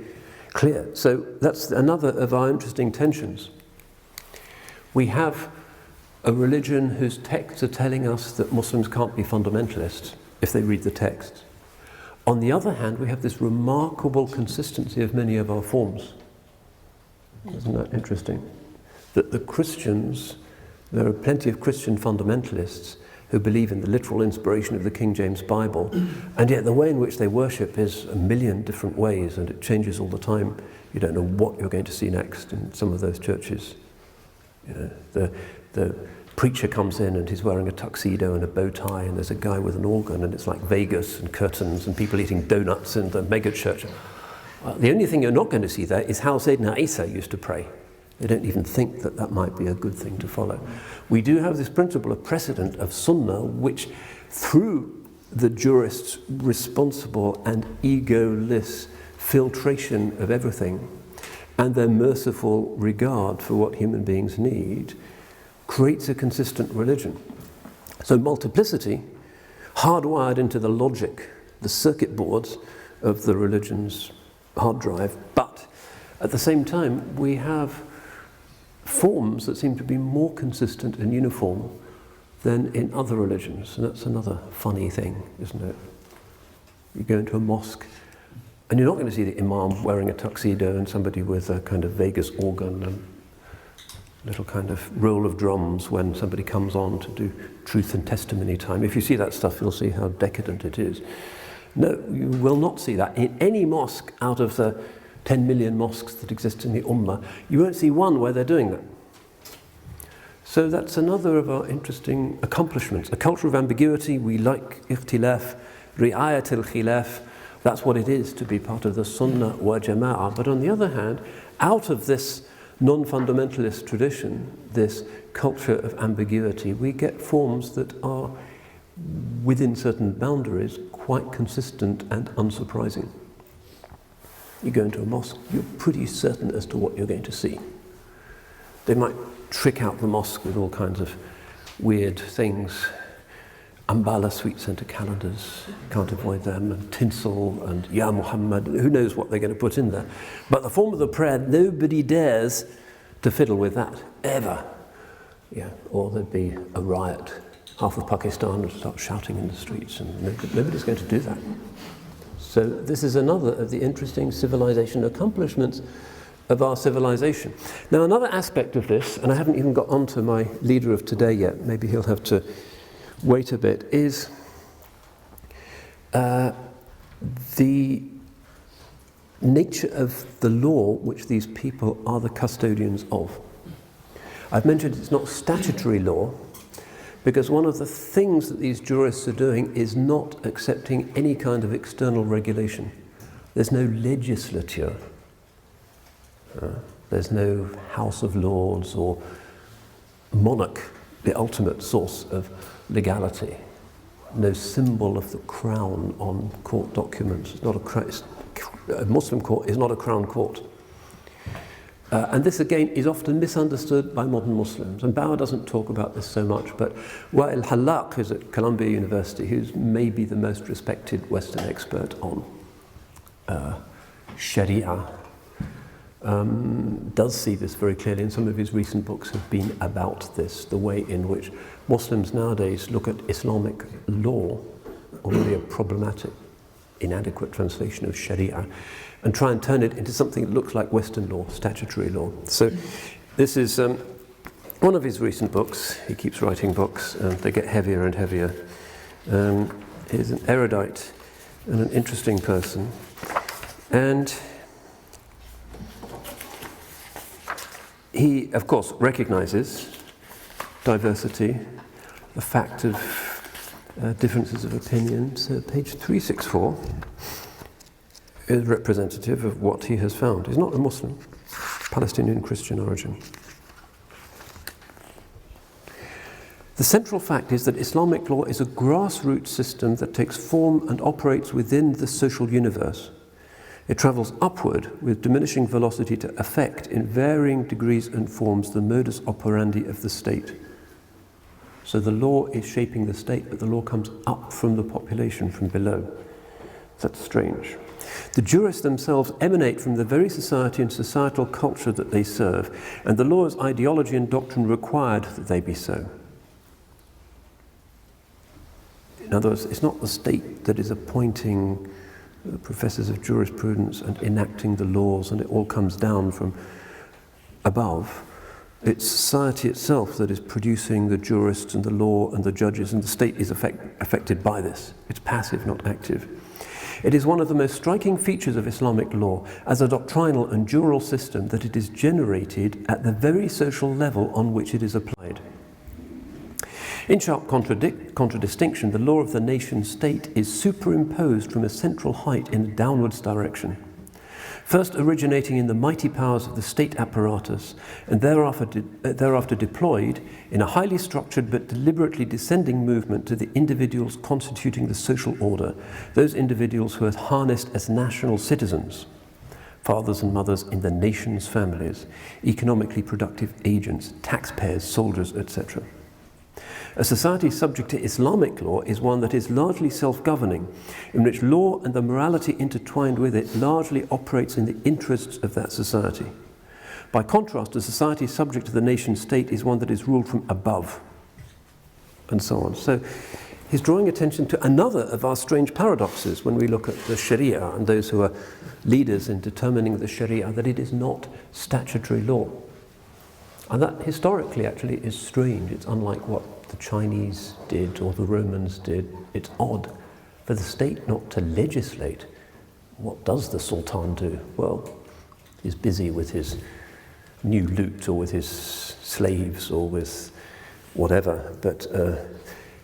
clear. So that's another of our interesting tensions. We have a religion whose texts are telling us that Muslims can't be fundamentalists if they read the text. On the other hand, we have this remarkable consistency of many of our forms. Isn't that interesting? That the Christians, there are plenty of Christian fundamentalists who believe in the literal inspiration of the King James Bible, and yet the way in which they worship is a million different ways, and it changes all the time. You don't know what you're going to see next in some of those churches. You know, the preacher comes in and he's wearing a tuxedo and a bow tie, and there's a guy with an organ, and it's like Vegas and curtains and people eating donuts in the mega church. The only thing you're not going to see there is how Sayyidina Isa used to pray. They don't even think that that might be a good thing to follow. We do have this principle of precedent of Sunnah, which through the jurists' responsible and egoless filtration of everything and their merciful regard for what human beings need, creates a consistent religion. So multiplicity, hardwired into the logic, the circuit boards of the religion's hard drive, but at the same time we have forms that seem to be more consistent and uniform than in other religions, and that's another funny thing, isn't it? You go into a mosque and you're not going to see the imam wearing a tuxedo and somebody with a kind of Vegas organ and little kind of roll of drums when somebody comes on to do truth and testimony time. If you see that stuff, you'll see how decadent it is. No, you will not see that. In any mosque out of the 10 million mosques that exist in the Ummah, you won't see one where they're doing that. So that's another of our interesting accomplishments. A culture of ambiguity. We like ikhtilaf, ri'ayat al-khilaf. That's what it is to be part of the Sunnah wa Jama'ah. But on the other hand, out of this non-fundamentalist tradition, this culture of ambiguity, we get forms that are, within certain boundaries, quite consistent and unsurprising. You go into a mosque, you're pretty certain as to what you're going to see. They might trick out the mosque with all kinds of weird things, Ambala sweet centre calendars, can't avoid them, and tinsel, and Ya Muhammad, who knows what they're going to put in there. But the form of the prayer, nobody dares to fiddle with that, ever. Yeah, or there'd be a riot. Half of Pakistan would start shouting in the streets, and nobody's going to do that. So this is another of the interesting civilization accomplishments of our civilization. Now, another aspect of this, and I haven't even got onto my leader of today yet, maybe he'll have to wait a bit, is the nature of the law which these people are the custodians of. I've mentioned it's not statutory law, because one of the things that these jurists are doing is not accepting any kind of external regulation. There's no legislature. There's no House of Lords or monarch, the ultimate source of legality. No symbol of the crown on court documents. It's not a Muslim court is not a crown court. And this again is often misunderstood by modern Muslims. And Bauer doesn't talk about this so much, but Wa'il Hallaq, who's at Columbia University, who's maybe the most respected Western expert on Sharia, does see this very clearly, and some of his recent books have been about this, the way in which Muslims nowadays look at Islamic law, already a problematic, inadequate translation of Sharia, and try and turn it into something that looks like Western law, statutory law. So this is one of his recent books. He keeps writing books, and they get heavier and heavier. He's an erudite and an interesting person. And he, of course, recognizes diversity, the fact of differences of opinion. So page 364 is representative of what he has found. He's not a Muslim, Palestinian Christian origin. The central fact is that Islamic law is a grassroots system that takes form and operates within the social universe. It travels upward with diminishing velocity to affect, in varying degrees and forms, the modus operandi of the state. So the law is shaping the state, but the law comes up from the population, from below. That's strange. The jurists themselves emanate from the very society and societal culture that they serve, and the law's ideology and doctrine required that they be so. In other words, it's not the state that is appointing professors of jurisprudence and enacting the laws, and it all comes down from above. It's society itself that is producing the jurists and the law and the judges, and the state is affected by this. It's passive, not active. It is one of the most striking features of Islamic law as a doctrinal and jural system that it is generated at the very social level on which it is applied. In sharp contradistinction, the law of the nation-state is superimposed from a central height in a downwards direction, first originating in the mighty powers of the state apparatus, and thereafter deployed in a highly structured but deliberately descending movement to the individuals constituting the social order, those individuals who are harnessed as national citizens, fathers and mothers in the nation's families, economically productive agents, taxpayers, soldiers, etc. A society subject to Islamic law is one that is largely self-governing, in which law and the morality intertwined with it largely operates in the interests of that society. By contrast, a society subject to the nation-state is one that is ruled from above, and so on. So he's drawing attention to another of our strange paradoxes when we look at the Sharia and those who are leaders in determining the Sharia, that it is not statutory law. And that historically actually is strange. It's unlike what the Chinese did or the Romans did. It's odd for the state not to legislate. What does the Sultan do? Well, he's busy with his new loot or with his slaves or with whatever, but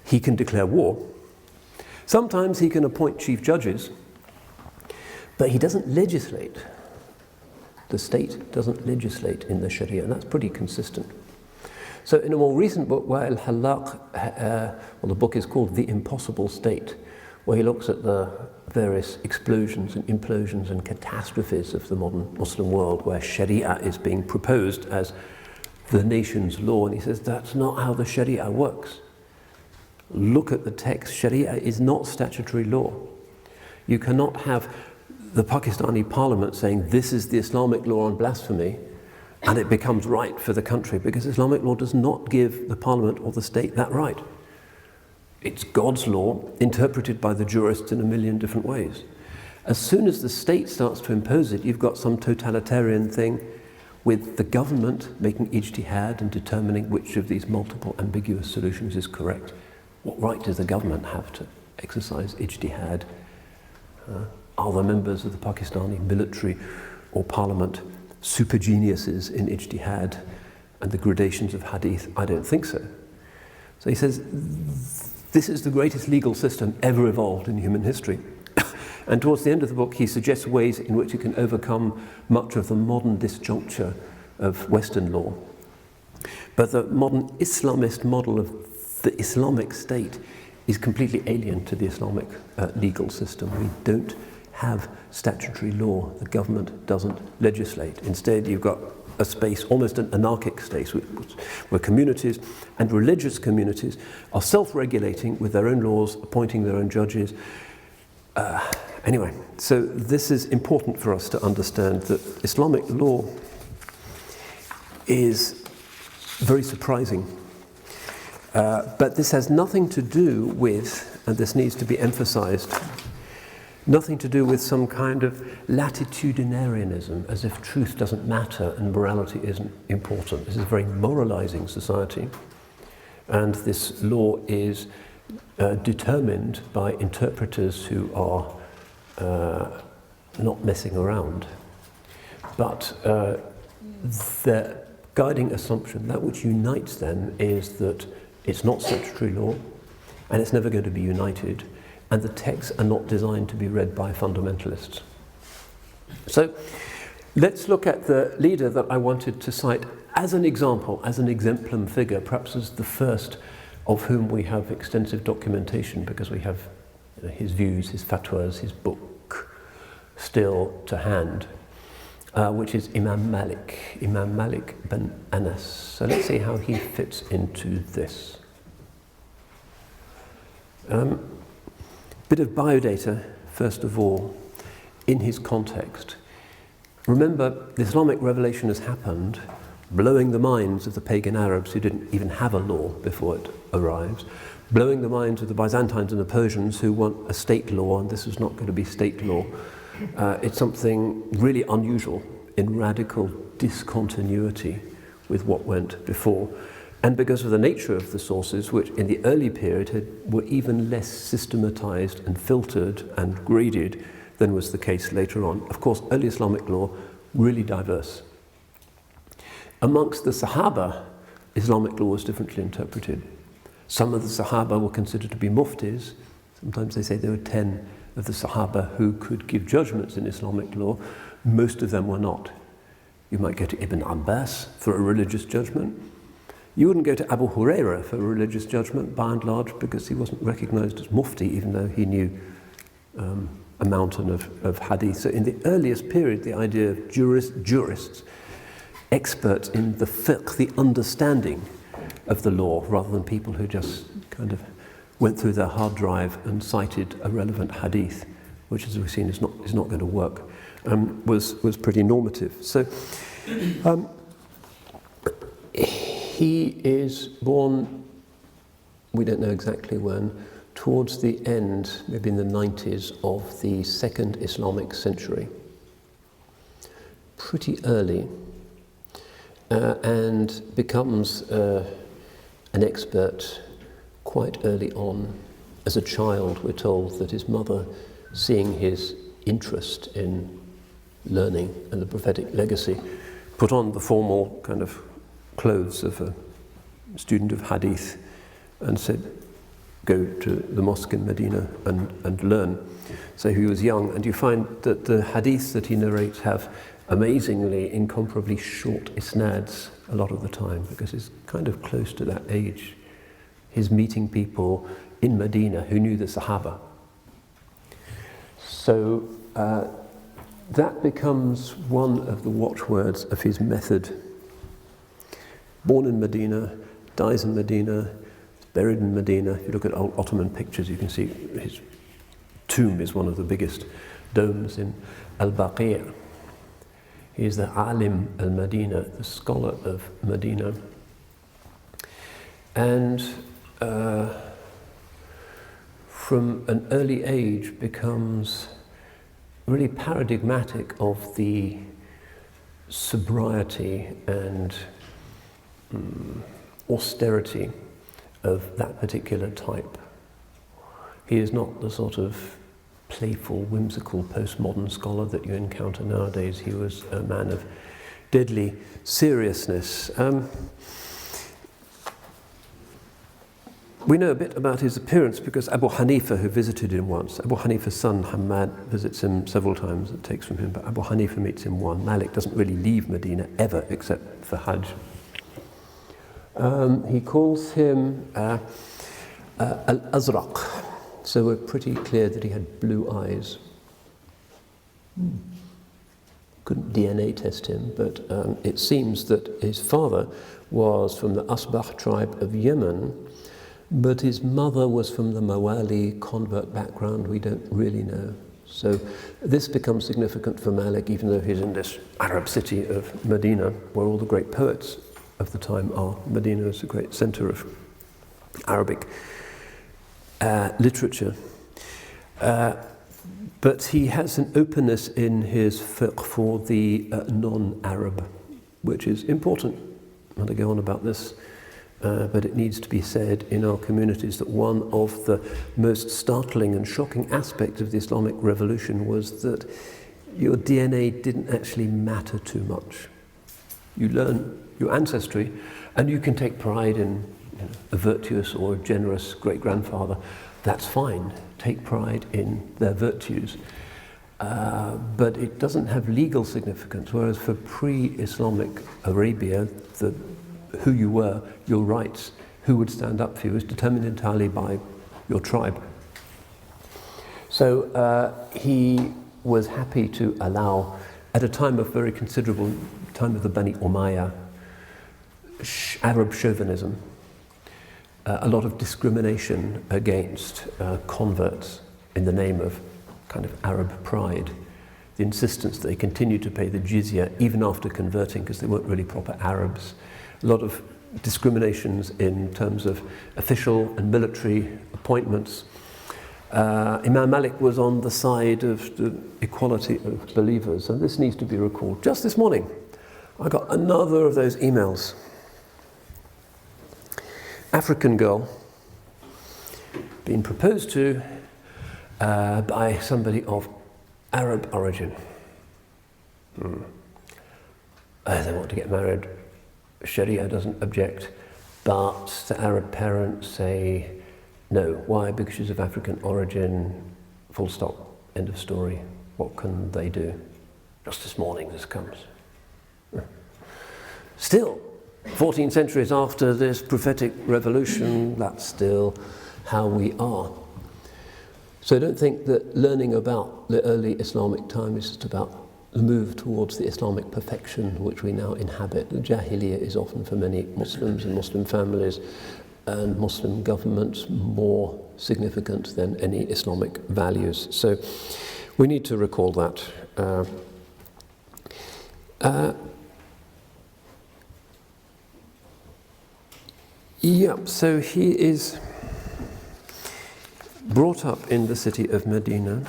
he can declare war. Sometimes he can appoint chief judges, but he doesn't legislate. The state doesn't legislate in the Sharia, and that's pretty consistent. So in a more recent book, Wa'il Hallaq, the book is called The Impossible State, where he looks at the various explosions and implosions and catastrophes of the modern Muslim world, where Sharia is being proposed as the nation's law, and he says that's not how the Sharia works. look at the text. Sharia is not statutory law. You cannot have the Pakistani parliament saying this is the Islamic law on blasphemy and it becomes right for the country, because Islamic law does not give the parliament or the state that right. It's God's law interpreted by the jurists in a million different ways. As soon as the state starts to impose it, you've got some totalitarian thing with the government making ijtihad and determining which of these multiple ambiguous solutions is correct. What right does the government have to exercise ijtihad? Are the members of the Pakistani military or parliament super geniuses in ijtihad and the gradations of hadith? I don't think so. So he says, this is the greatest legal system ever evolved in human history. And towards the end of the book, he suggests ways in which you can overcome much of the modern disjuncture of Western law. But the modern Islamist model of the Islamic state is completely alien to the Islamic legal system. We don't have statutory law. The government doesn't legislate. Instead, you've got a space, almost an anarchic state, where communities and religious communities are self-regulating with their own laws, appointing their own judges. Anyway, so this is important for us to understand that Islamic law is very surprising. But this has nothing to do with, and this needs to be emphasized, nothing to do with some kind of latitudinarianism, as if truth doesn't matter and morality isn't important. This is a very moralizing society, and this law is determined by interpreters who are not messing around. But the guiding assumption, that which unites them, is that it's not statutory law, and it's never going to be united, and the texts are not designed to be read by fundamentalists. So let's look at the leader that I wanted to cite as an example, as an exemplum figure, perhaps as the first of whom we have extensive documentation, because we have his views, his fatwas, his book still to hand, which is Imam Malik bin Anas. So let's see how he fits into this. Bit of biodata, first of all, in his context. Remember, the Islamic revelation has happened, blowing the minds of the pagan Arabs who didn't even have a law before it arrives, blowing the minds of the Byzantines and the Persians who want a state law, and this is not going to be state law. It's something really unusual, in radical discontinuity with what went before. And because of the nature of the sources, which in the early period were even less systematized and filtered and graded than was the case later on. Of course, early Islamic law, really diverse. Amongst the Sahaba, Islamic law was differently interpreted. Some of the Sahaba were considered to be muftis. Sometimes they say there were 10 of the Sahaba who could give judgments in Islamic law. Most of them were not. You might go to Ibn Abbas for a religious judgment. You wouldn't go to Abu Huraira for a religious judgment, by and large, because he wasn't recognized as mufti, even though he knew a mountain of hadith. So in the earliest period, the idea of jurists, experts in the fiqh, the understanding of the law, rather than people who just kind of went through their hard drive and cited a relevant hadith, which, as we've seen, is not going to work, was pretty normative. So he is born, we don't know exactly when, towards the end, maybe in the 90s, of the second Islamic century. Pretty early, and becomes an expert quite early on. As a child, we're told that his mother, seeing his interest in learning and the prophetic legacy, put on the formal kind of clothes of a student of hadith and said, go to the mosque in Medina and learn. So he was young, and you find that the hadiths that he narrates have amazingly, incomparably short isnads a lot of the time, because he's kind of close to that age. He's meeting people in Medina who knew the Sahaba. So that becomes one of the watchwords of his method. Born in Medina, dies in Medina, buried in Medina. If you look at old Ottoman pictures, you can see his tomb is one of the biggest domes in Al-Baqi'. He is the Alim al-Madina, the scholar of Medina. And from an early age becomes really paradigmatic of the sobriety and austerity of that particular type. He is not the sort of playful, whimsical, postmodern scholar that you encounter nowadays. He was a man of deadly seriousness. We know a bit about his appearance because Abu Hanifa, who visited him once, Abu Hanifa's son Hamad visits him several times and takes from him, but Abu Hanifa meets him one. Malik doesn't really leave Medina ever except for Hajj. He calls him Al-Azraq, so we're pretty clear that he had blue eyes. Couldn't DNA test him, but it seems that his father was from the Asbah tribe of Yemen, but his mother was from the Mawali convert background. We don't really know. So this becomes significant for Malik, even though he's in this Arab city of Medina, where all the great poets of the time are. Medina is a great center of Arabic literature. But he has an openness in his fiqh for the non-Arab, which is important. I'm going to go on about this. But it needs to be said in our communities that one of the most startling and shocking aspects of the Islamic Revolution was that your DNA didn't actually matter too much. You learn your ancestry and you can take pride in a virtuous or a generous great-grandfather. That's fine. Take pride in their virtues. But it doesn't have legal significance, whereas for pre-Islamic Arabia, who you were, your rights, who would stand up for you, is determined entirely by your tribe. So he was happy to allow, at a time of very considerable, time of the Bani Umayyah, Arab chauvinism, a lot of discrimination against converts in the name of kind of Arab pride, the insistence that they continued to pay the jizya even after converting because they weren't really proper Arabs. A lot of discriminations in terms of official and military appointments. Imam Malik was on the side of the equality of believers, and this needs to be recalled. Just this morning, I got another of those emails. African girl being proposed to by somebody of Arab origin. They want to get married. Sharia doesn't object, but the Arab parents say no. Why? Because she's of African origin, full stop, end of story. What can they do? Just this morning this comes. Still, 14 centuries after this prophetic revolution, that's still how we are. So I don't think that learning about the early Islamic time is just about the move towards the Islamic perfection which we now inhabit. The Jahiliyyah is often for many Muslims and Muslim families and Muslim governments more significant than any Islamic values. So we need to recall that. So he is brought up in the city of Medina,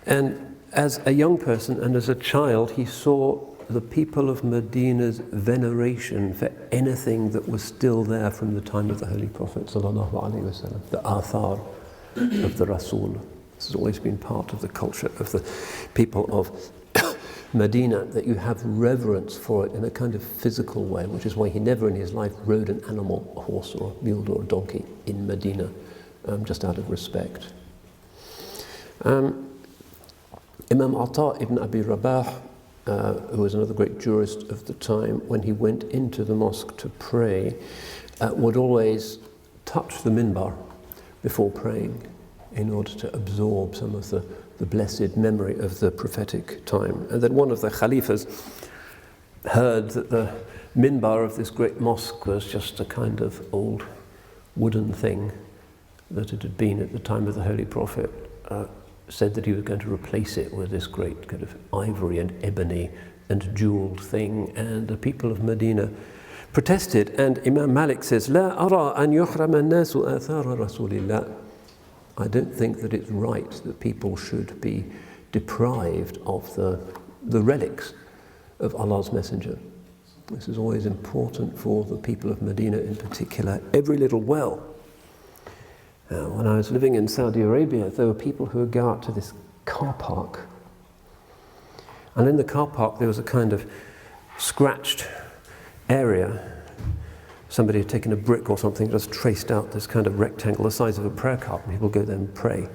and as a young person and as a child, he saw the people of Medina's veneration for anything that was still there from the time of the Holy Prophet sallallahu alaihi wasallam, the athar of the Rasul. This has always been part of the culture of the people of Medina, that you have reverence for it in a kind of physical way, which is why he never in his life rode an animal, a horse or a mule or a donkey in Medina, just out of respect. Imam Ata ibn Abi Rabah, who was another great jurist of the time, when he went into the mosque to pray, would always touch the minbar before praying in order to absorb some of the blessed memory of the prophetic time. And then one of the Khalifas heard that the minbar of this great mosque was just a kind of old wooden thing that it had been at the time of the Holy Prophet, said that he was going to replace it with this great kind of ivory and ebony and jeweled thing, and the people of Medina protested, and Imam Malik says, "La ara an yukhrama an-nasu athara Rasulillah." I don't think that it's right that people should be deprived of the relics of Allah's Messenger. This is always important for the people of Medina in particular. Every little well. When I was living in Saudi Arabia, there were people who would go out to this car park. And in the car park there was a kind of scratched area. Somebody had taken a brick or something, just traced out this kind of rectangle the size of a prayer card, and people go there and pray.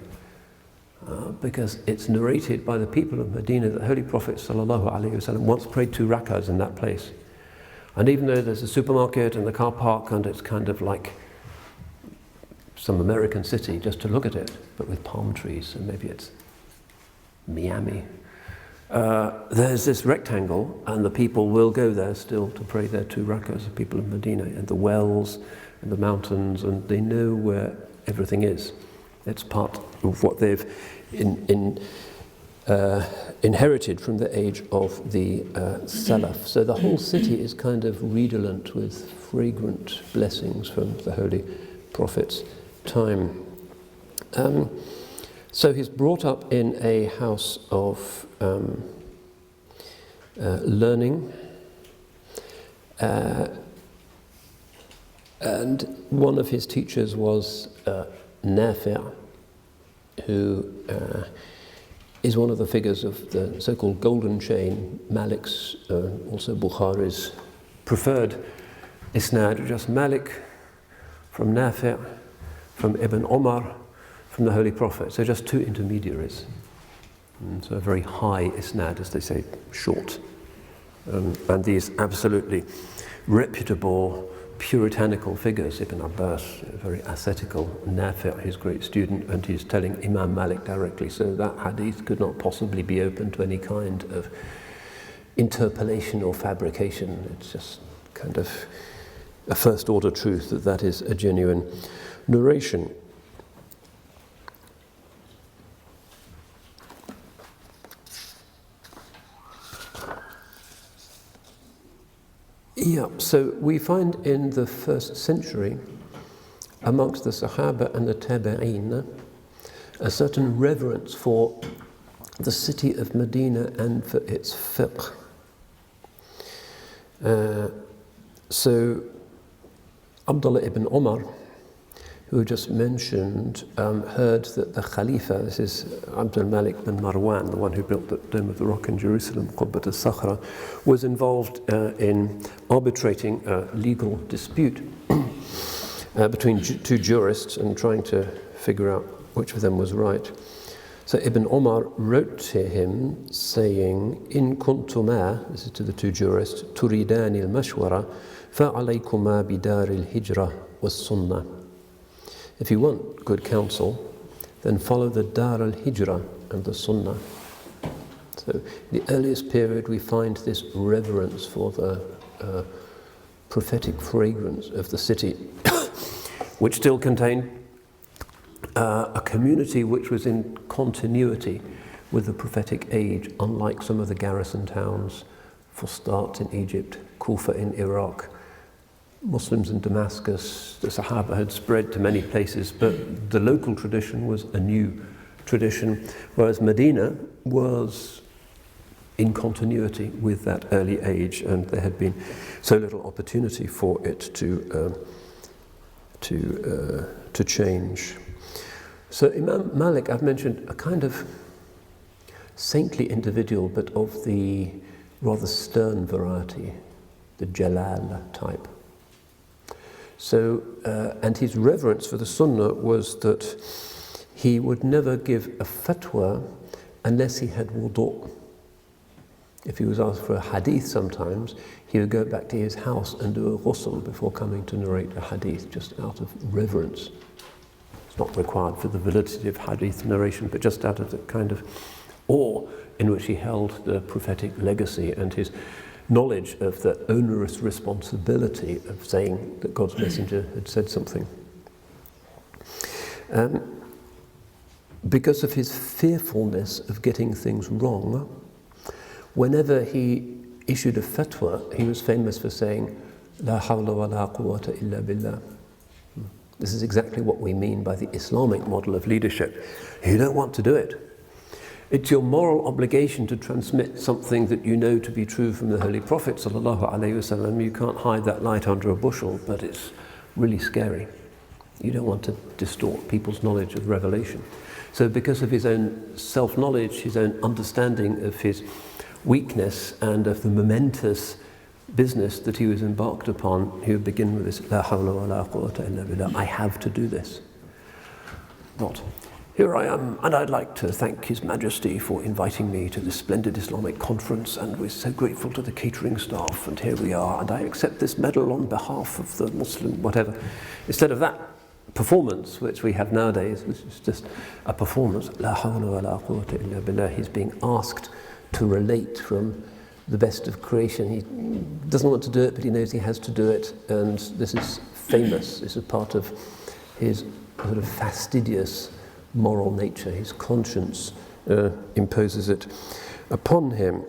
Because it's narrated by the people of Medina that the Holy Prophet ﷺ once prayed 2 rak'ahs in that place. And even though there's a supermarket and the car park, and it's kind of like some American city just to look at it, but with palm trees, and maybe it's Miami. There's this rectangle, and the people will go there still to pray their 2 rak'ahs, the people of Medina, and the wells and the mountains, and they know where everything is. It's part of what they've inherited from the age of the Salaf. So the whole city is kind of redolent with fragrant blessings from the Holy Prophet's time. So he's brought up in a house of learning, and one of his teachers was Nafi', who is one of the figures of the so-called golden chain, Malik's, also Bukhari's preferred isnad, just Malik from Nafi', from Ibn Umar, from the Holy Prophet. So just 2 intermediaries. And so a very high isnad, as they say, short. And these absolutely reputable, puritanical figures, Ibn Abbas, very ascetical, Nafi', his great student, and he's telling Imam Malik directly, so that hadith could not possibly be open to any kind of interpolation or fabrication. It's just kind of a first order truth that is a genuine narration. Yeah, so we find in the 1st century, amongst the Sahaba and the Tabi'een, a certain reverence for the city of Medina and for its fiqh. So Abdullah ibn Umar, who just mentioned, heard that the Khalifa, this is Abdul Malik bin Marwan, the one who built the Dome of the Rock in Jerusalem, Qubbat al-Sakhra, was involved in arbitrating a legal dispute between 2 jurists and trying to figure out which of them was right. So Ibn Umar wrote to him saying, "In kuntuma," this is to the 2 jurists, "turidani al-mashwara, fa'alaykuma bidar al-hijra was-sunnah." If you want good counsel, then follow the Dar al-Hijrah and the Sunnah. So in the earliest period we find this reverence for the prophetic fragrance of the city, which still contained a community which was in continuity with the prophetic age, unlike some of the garrison towns, Fustat in Egypt, Kufa in Iraq. Muslims in Damascus, the Sahaba had spread to many places, but the local tradition was a new tradition, whereas Medina was in continuity with that early age, and there had been so little opportunity for it to change. So Imam Malik, I've mentioned, a kind of saintly individual, but of the rather stern variety, the Jalal type. So, and his reverence for the Sunnah was that he would never give a fatwa unless he had wudu'. If he was asked for a hadith sometimes, he would go back to his house and do a ghusl before coming to narrate a hadith, just out of reverence. It's not required for the validity of hadith narration, but just out of the kind of awe in which he held the prophetic legacy and his knowledge of the onerous responsibility of saying that God's messenger had said something. Because of his fearfulness of getting things wrong, whenever he issued a fatwa, he was famous for saying, La hawla wa la quwwata illa billah. This is exactly what we mean by the Islamic model of leadership. You don't want to do it. It's your moral obligation to transmit something that you know to be true from the Holy Prophet sallallahu alaihi wasallam. You can't hide that light under a bushel, but it's really scary. You don't want to distort people's knowledge of revelation. So because of his own self-knowledge, his own understanding of his weakness and of the momentous business that he was embarked upon, he would begin with this, La hawla wa la quwwata illa billah. I have to do this. Not, here I am, and I'd like to thank His Majesty for inviting me to this splendid Islamic conference, and we're so grateful to the catering staff, and here we are, and I accept this medal on behalf of the Muslim, whatever. Instead of that performance, which we have nowadays, which is just a performance, La hawla wa la quwwata illa billah, he's being asked to relate from the best of creation. He doesn't want to do it, but he knows he has to do it, and this is famous. This is part of his sort of fastidious moral nature. His conscience imposes it upon him.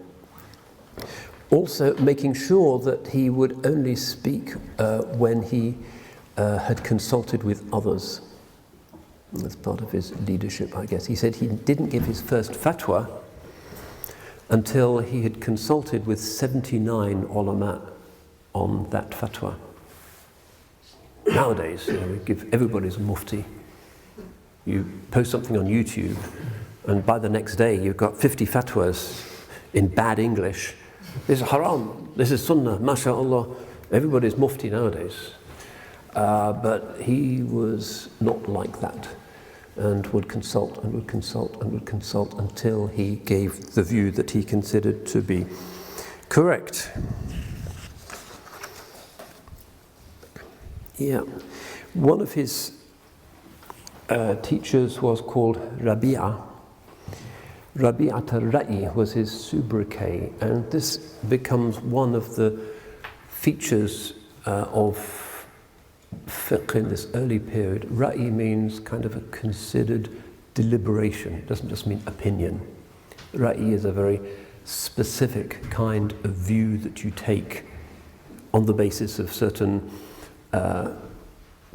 Also making sure that he would only speak when he had consulted with others. That's part of his leadership, I guess. He said he didn't give his first fatwa until he had consulted with 79 ulama on that fatwa. Nowadays, we give everybody's a mufti. You post something on YouTube, and by the next day you've got 50 fatwas in bad English. This is haram, this is sunnah, mashallah. Everybody's mufti nowadays. But he was not like that, and would consult and would consult and would consult until he gave the view that he considered to be correct. Yeah, one of his teachers was called Rabi'ah. Rabi'at al-Ra'i was his sobriquet, and this becomes one of the features of fiqh in this early period. Ra'i means kind of a considered deliberation. It doesn't just mean opinion. Ra'i is a very specific kind of view that you take on the basis of certain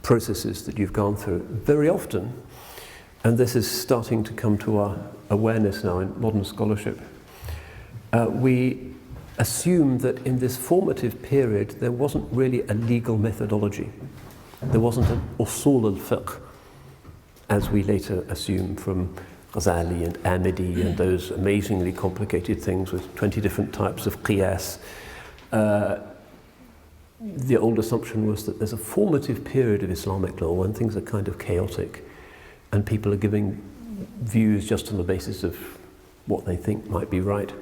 processes that you've gone through. Very often, and this is starting to come to our awareness now in modern scholarship, we assume that in this formative period there wasn't really a legal methodology. There wasn't an usul al-fiqh, as we later assume from Ghazali and Amidi and those amazingly complicated things with 20 different types of qiyas. The old assumption was that there's a formative period of Islamic law when things are kind of chaotic and people are giving views just on the basis of what they think might be right.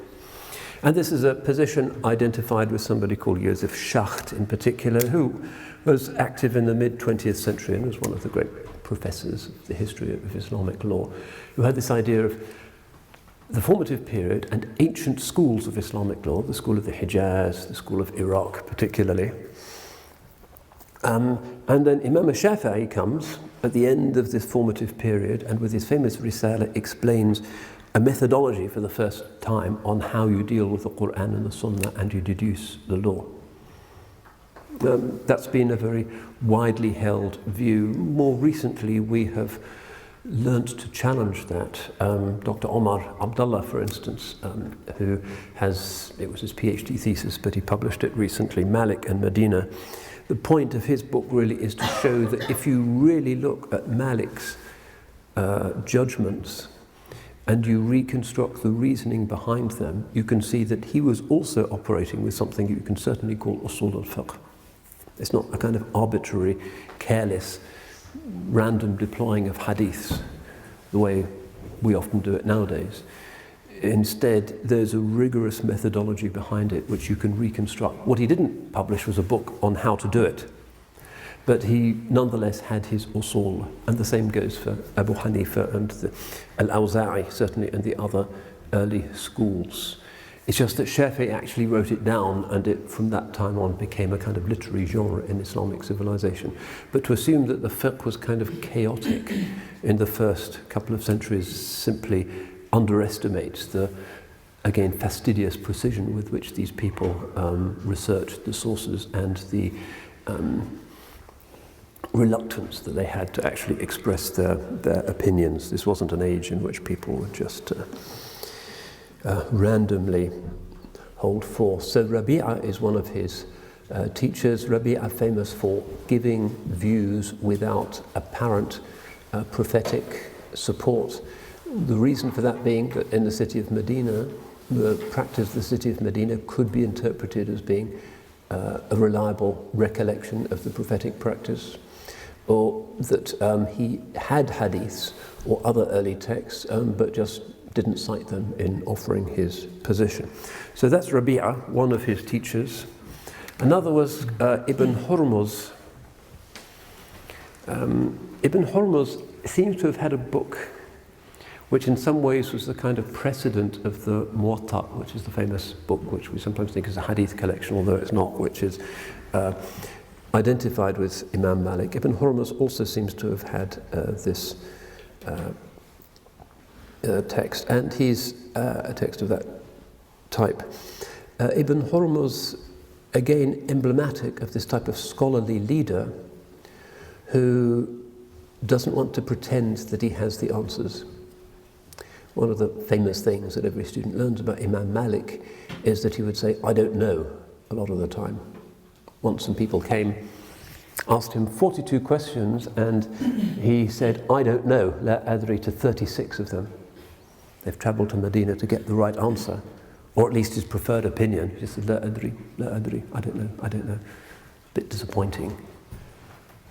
And this is a position identified with somebody called Joseph Schacht in particular, who was active in the mid-20th century and was one of the great professors of the history of Islamic law, who had this idea of the formative period and ancient schools of Islamic law, the school of the Hijaz, the school of Iraq particularly. And then Imam Shafi'i comes at the end of this formative period and with his famous Risala explains a methodology for the first time on how you deal with the Quran and the Sunnah and you deduce the law. That's been a very widely held view. More recently we have learnt to challenge that. Dr. Omar Abdullah, for instance, who has, it was his PhD thesis, but he published it recently, Malik and Medina. The point of his book really is to show that if you really look at Malik's judgments and you reconstruct the reasoning behind them, you can see that he was also operating with something you can certainly call usul al-fiqh. It's not a kind of arbitrary, careless, random deploying of hadiths, the way we often do it nowadays. Instead, there's a rigorous methodology behind it which you can reconstruct. What he didn't publish was a book on how to do it, but he nonetheless had his usul, and the same goes for Abu Hanifa and Al-Awza'i, certainly, and the other early schools. It's just that Shafi'i actually wrote it down, and it from that time on became a kind of literary genre in Islamic civilization. But to assume that the fiqh was kind of chaotic in the first couple of centuries simply underestimates the, again, fastidious precision with which these people researched the sources and the reluctance that they had to actually express their opinions. This wasn't an age in which people would just randomly hold forth. So Rabi'a is one of his teachers. Rabi'a famous for giving views without apparent prophetic support. The reason for that being that in the city of Medina, the practice of the city of Medina could be interpreted as being a reliable recollection of the prophetic practice, or that he had hadiths or other early texts, but just didn't cite them in offering his position. So that's Rabi'a, one of his teachers. Another was Ibn Hurmuz. Ibn Hurmuz seems to have had a book which in some ways was the kind of precedent of the Muwatta, which is the famous book which we sometimes think is a hadith collection, although it's not, which is identified with Imam Malik. Ibn Hurmuz also seems to have had this text, and he's a text of that type. Ibn Hurmuz, again, emblematic of this type of scholarly leader who doesn't want to pretend that he has the answers. One of the famous things that every student learns about Imam Malik is that he would say, "I don't know," a lot of the time. Once some people came, asked him 42 questions, and he said, "I don't know," la adri, to 36 of them. They've travelled to Medina to get the right answer, or at least his preferred opinion. He just said, la adri, I don't know, I don't know. A bit disappointing.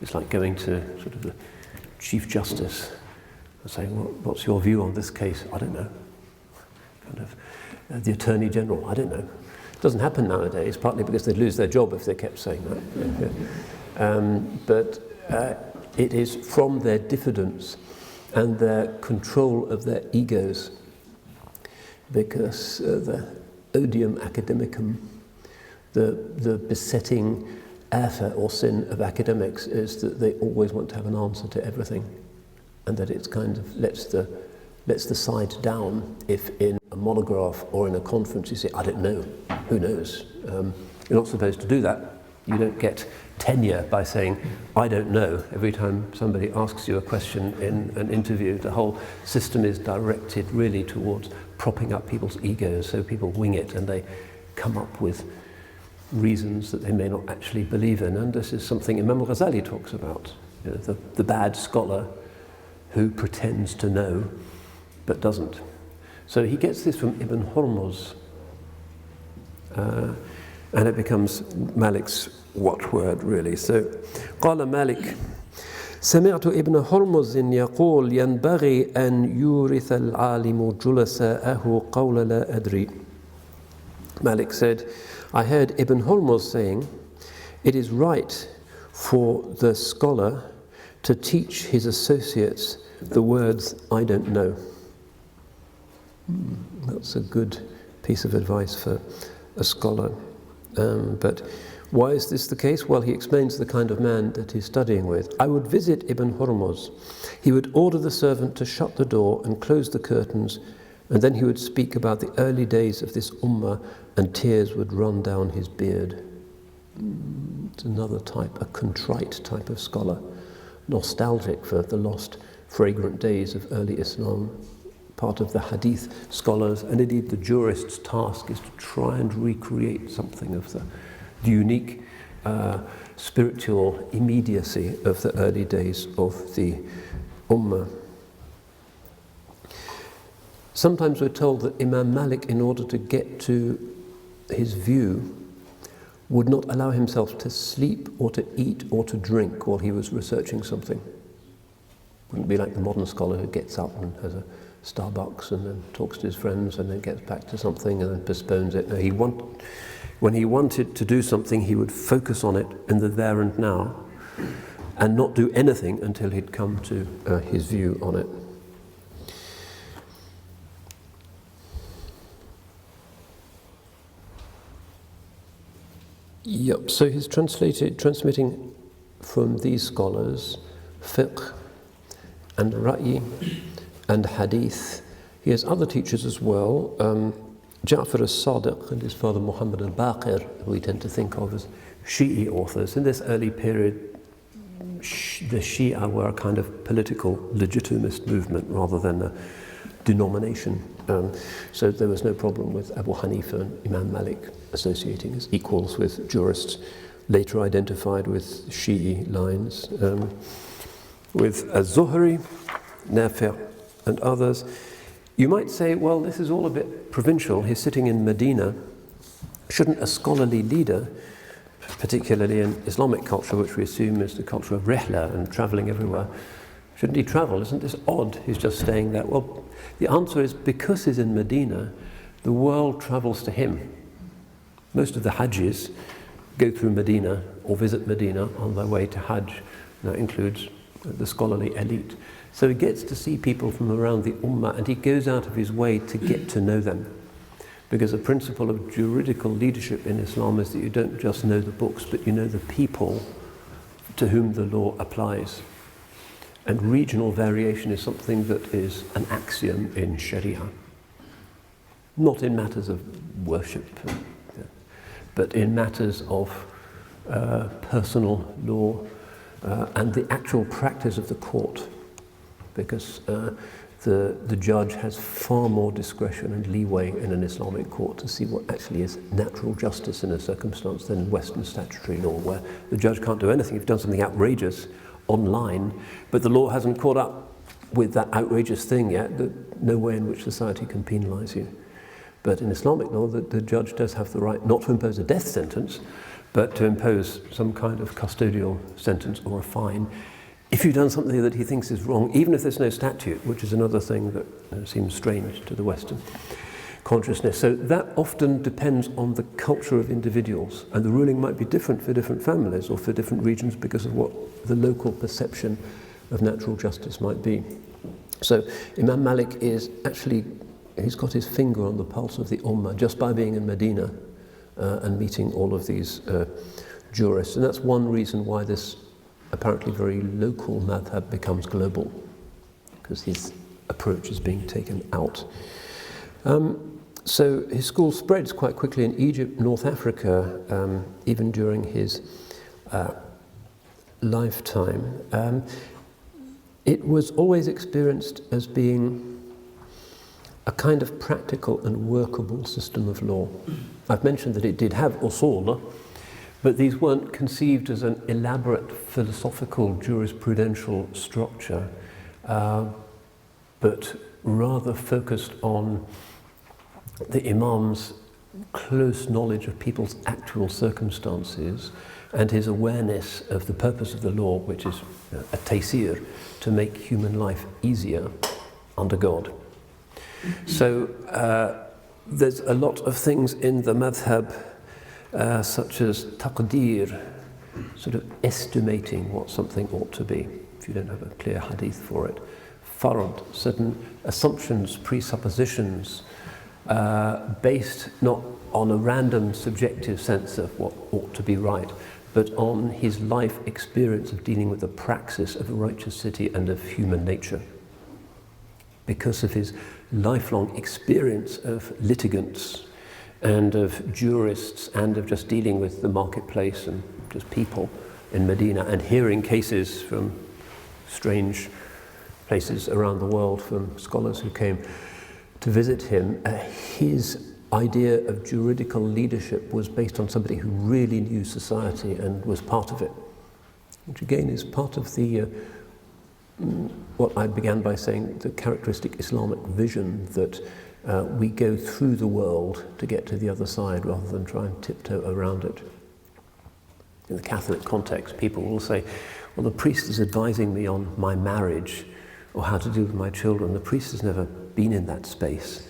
It's like going to sort of the Chief Justice and saying, well, what's your view on this case? I don't know. Kind of the Attorney General, I don't know. It doesn't happen nowadays, partly because they'd lose their job if they kept saying that. But it is from their diffidence and their control of their egos, because the odium academicum, the besetting affair or sin of academics is that they always want to have an answer to everything, and that it's kind of lets the side down if in a monograph or in a conference you say, I don't know, who knows? You're not supposed to do that. You don't get tenure by saying, I don't know, every time somebody asks you a question in an interview. The whole system is directed really towards propping up people's egos, so people wing it and they come up with reasons that they may not actually believe in. And this is something Imam al-Ghazali talks about, you know, the bad scholar who pretends to know but doesn't. So he gets this from Ibn Hurmuz, and it becomes Malik's watchword really. So قال مالك سمعت ابن هرمز يقول ينبغي أن يورث العالم جلساءه قول لا أدري. Malik said, I heard Ibn Hurmuz saying, it is right for the scholar to teach his associates the words, I don't know. That's a good piece of advice for a scholar. But why is this the case? Well, he explains the kind of man that he's studying with. I would visit Ibn Hurmuz. He would order the servant to shut the door and close the curtains, and then he would speak about the early days of this ummah, and tears would run down his beard. It's another type, a contrite type of scholar, nostalgic for the lost, fragrant days of early Islam. Part of the hadith scholars, and indeed the jurist's task, is to try and recreate something of the unique spiritual immediacy of the early days of the ummah. Sometimes we're told that Imam Malik, in order to get to his view, would not allow himself to sleep or to eat or to drink while he was researching something. Wouldn't be like the modern scholar who gets up and has a Starbucks and then talks to his friends and then gets back to something and then postpones it. No, when he wanted to do something, he would focus on it in the there and now and not do anything until he'd come to his view on it. Yep, so he's transmitting from these scholars fiqh and ra'yi and hadith. He has other teachers as well. Ja'far as-Sadiq and his father Muhammad al-Baqir, who we tend to think of as Shi'i authors. In this early period, the Shia were a kind of political legitimist movement rather than a denomination. So there was no problem with Abu Hanifa and Imam Malik associating as equals with jurists, later identified with Shi'i lines. With Az-Zuhri, Nafi' and others. You might say, well, this is all a bit provincial. He's sitting in Medina. Shouldn't a scholarly leader, particularly in Islamic culture, which we assume is the culture of rihla and traveling everywhere, shouldn't he travel? Isn't this odd? He's just staying there. Well, the answer is because he's in Medina, the world travels to him. Most of the Hajjis go through Medina or visit Medina on their way to Hajj. That includes the scholarly elite. So he gets to see people from around the Ummah, and he goes out of his way to get to know them. Because the principle of juridical leadership in Islam is that you don't just know the books, but you know the people to whom the law applies. And regional variation is something that is an axiom in Sharia. Not in matters of worship, but in matters of personal law and the actual practice of the court. Because the judge has far more discretion and leeway in an Islamic court to see what actually is natural justice in a circumstance than Western statutory law, where the judge can't do anything if you've done something outrageous online, but the law hasn't caught up with that outrageous thing yet, no way in which society can penalise you. But in Islamic law, the judge does have the right not to impose a death sentence, but to impose some kind of custodial sentence or a fine if you've done something that he thinks is wrong, even if there's no statute, which is another thing that seems strange to the Western consciousness. So that often depends on the culture of individuals, and the ruling might be different for different families or for different regions because of what the local perception of natural justice might be. So Imam Malik is actually, he's got his finger on the pulse of the Ummah just by being in Medina and meeting all of these jurists. And that's one reason why this apparently very local madhab becomes global, because his approach is being taken out. So his school spreads quite quickly in Egypt, North Africa, even during his lifetime. It was always experienced as being a kind of practical and workable system of law. I've mentioned that it did have usul, but these weren't conceived as an elaborate philosophical jurisprudential structure, but rather focused on the Imam's close knowledge of people's actual circumstances and his awareness of the purpose of the law, which is a taysir, to make human life easier under God. So there's a lot of things in the madhab such as taqdeer, sort of estimating what something ought to be, if you don't have a clear hadith for it. Fard, certain assumptions, presuppositions, based not on a random subjective sense of what ought to be right, but on his life experience of dealing with the praxis of a righteous city and of human nature. Because of his lifelong experience of litigants and of jurists and of just dealing with the marketplace and just people in Medina and hearing cases from strange places around the world from scholars who came to visit him, his idea of juridical leadership was based on somebody who really knew society and was part of it, which again is part of the what I began by saying, the characteristic Islamic vision that we go through the world to get to the other side rather than try and tiptoe around it. In the Catholic context, people will say, well, the priest is advising me on my marriage or how to deal with my children. The priest has never been in that space.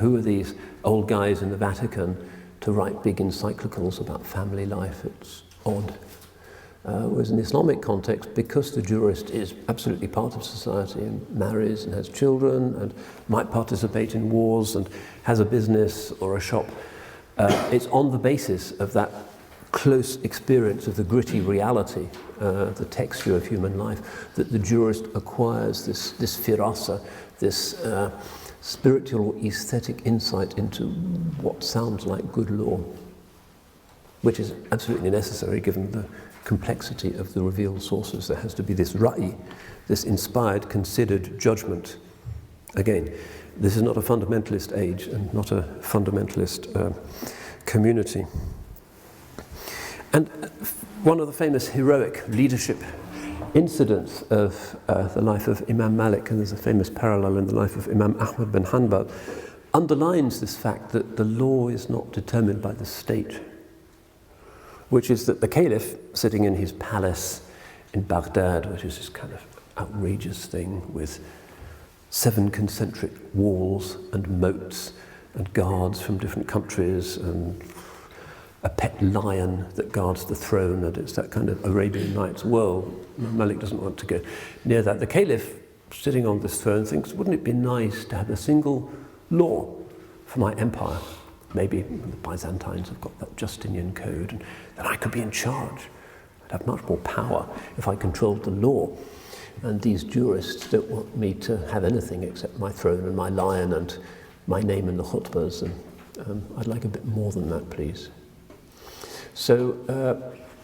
Who are these old guys in the Vatican to write big encyclicals about family life? It's odd. Whereas in the Islamic context, because the jurist is absolutely part of society and marries and has children and might participate in wars and has a business or a shop, it's on the basis of that close experience of the gritty reality, the texture of human life, that the jurist acquires this firasa, this spiritual aesthetic insight into what sounds like good law, which is absolutely necessary given the complexity of the revealed sources. There has to be this ra'i, this inspired, considered judgment. Again, this is not a fundamentalist age and not a fundamentalist community. And one of the famous heroic leadership incidents of the life of Imam Malik, and there's a famous parallel in the life of Imam Ahmad bin Hanbal, underlines this fact that the law is not determined by the state, which is that the caliph, sitting in his palace in Baghdad, which is this kind of outrageous thing with 7 concentric walls and moats and guards from different countries and a pet lion that guards the throne, and it's that kind of Arabian Nights world. Malik doesn't want to go near that. The caliph, sitting on this throne, thinks, wouldn't it be nice to have a single law for my empire? Maybe the Byzantines have got that Justinian code, and then I could be in charge. I'd have much more power if I controlled the law. And these jurists don't want me to have anything except my throne and my lion and my name in the khutbahs, and I'd like a bit more than that, please. So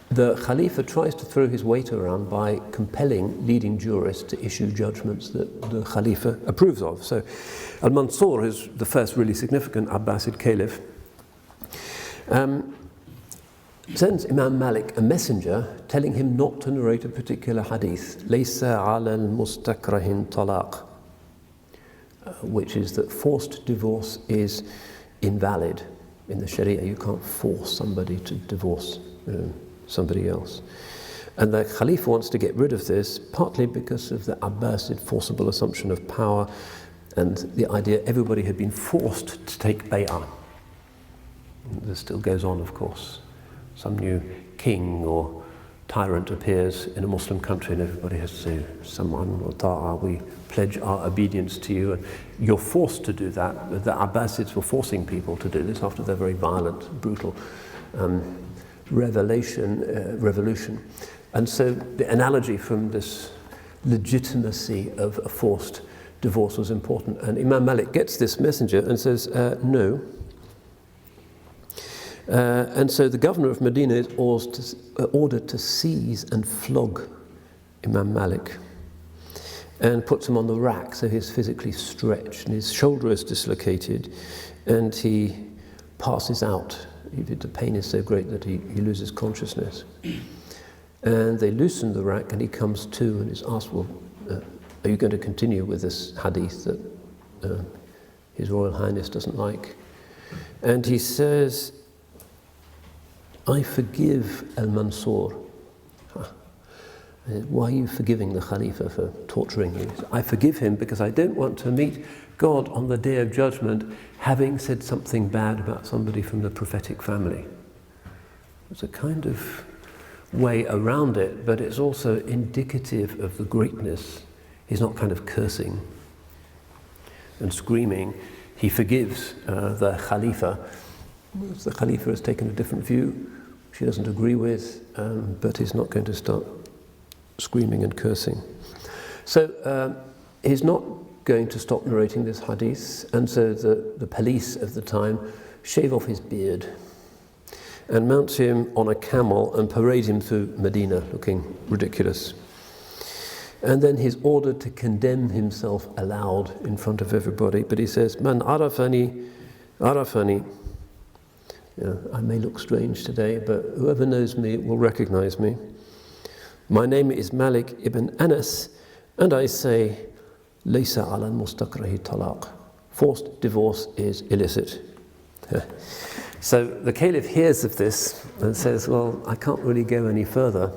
the Khalifa tries to throw his weight around by compelling leading jurists to issue judgments that the Khalifa approves of. So Al-Mansur is the first really significant Abbasid caliph. Sends Imam Malik a messenger telling him not to narrate a particular hadith, لَيْسَ عَلَى الْمُسْتَكْرَهِ طَلَاقٍ, which is that forced divorce is invalid. In the Sharia, you can't force somebody to divorce somebody else. And the Khalifa wants to get rid of this, partly because of the Abbasid forcible assumption of power and the idea everybody had been forced to take bay'ah. This still goes on, of course. Some new king or tyrant appears in a Muslim country and everybody has to say, Sam'an wa ta'a, we pledge our obedience to you. And you're forced to do that. The Abbasids were forcing people to do this after their very violent, brutal revolution. And so the analogy from this legitimacy of a forced divorce was important. And Imam Malik gets this messenger and says, no. And so the governor of Medina is ordered to seize and flog Imam Malik and puts him on the rack so he's physically stretched and his shoulder is dislocated and he passes out. The pain is so great that he loses consciousness. And they loosen the rack and he comes to and is asked, well, are you going to continue with this hadith that His Royal Highness doesn't like? And he says, I forgive Al-Mansur. Why are you forgiving the Khalifa for torturing you? I forgive him because I don't want to meet God on the Day of Judgment having said something bad about somebody from the prophetic family. It's a kind of way around it, but it's also indicative of the greatness. He's not kind of cursing and screaming. He forgives the Khalifa. The Khalifa has taken a different view, which he doesn't agree with, but he's not going to start screaming and cursing. So he's not going to stop narrating this hadith, and so the police of the time shave off his beard and mount him on a camel and parade him through Medina looking ridiculous. And then he's ordered to condemn himself aloud in front of everybody, but he says, Man arafani, arafani. I may look strange today, but whoever knows me will recognize me. My name is Malik ibn Anas, and I say, Laysa ala mustakrahi talaq. Forced divorce is illicit. So the caliph hears of this and says, well, I can't really go any further.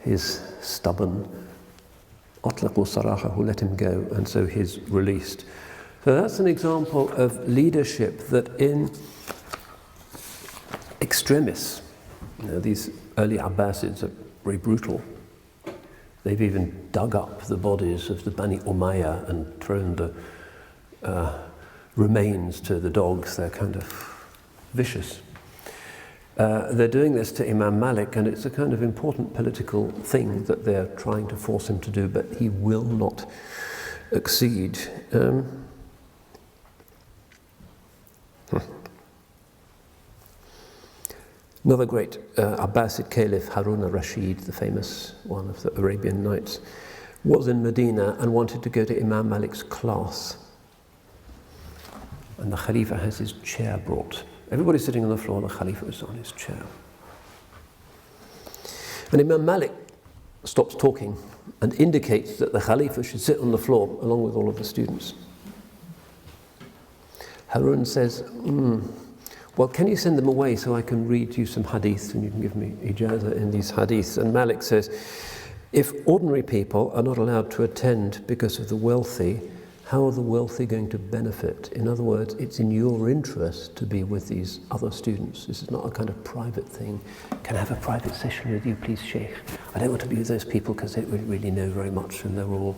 He's stubborn. Atlaqu sarahahu, let him go, and so he's released. So that's an example of leadership that in extremis, these early Abbasids are very brutal. They've even dug up the bodies of the Bani Umayyah and thrown the remains to the dogs. They're kind of vicious. They're doing this to Imam Malik, and it's a kind of important political thing that they're trying to force him to do, but he will not accede. Another great Abbasid Caliph, Harun al-Rashid, the famous one of the Arabian Nights, was in Medina and wanted to go to Imam Malik's class. And the Khalifa has his chair brought. Everybody's sitting on the floor, the Khalifa is on his chair. And Imam Malik stops talking and indicates that the Khalifa should sit on the floor along with all of the students. Harun says, well, can you send them away so I can read you some hadiths and you can give me ijazah in these hadiths? And Malik says, if ordinary people are not allowed to attend because of the wealthy, how are the wealthy going to benefit? In other words, it's in your interest to be with these other students. This is not a kind of private thing. Can I have a private session with you, please, Shaykh? I don't want to be with those people because they don't really know very much and they're all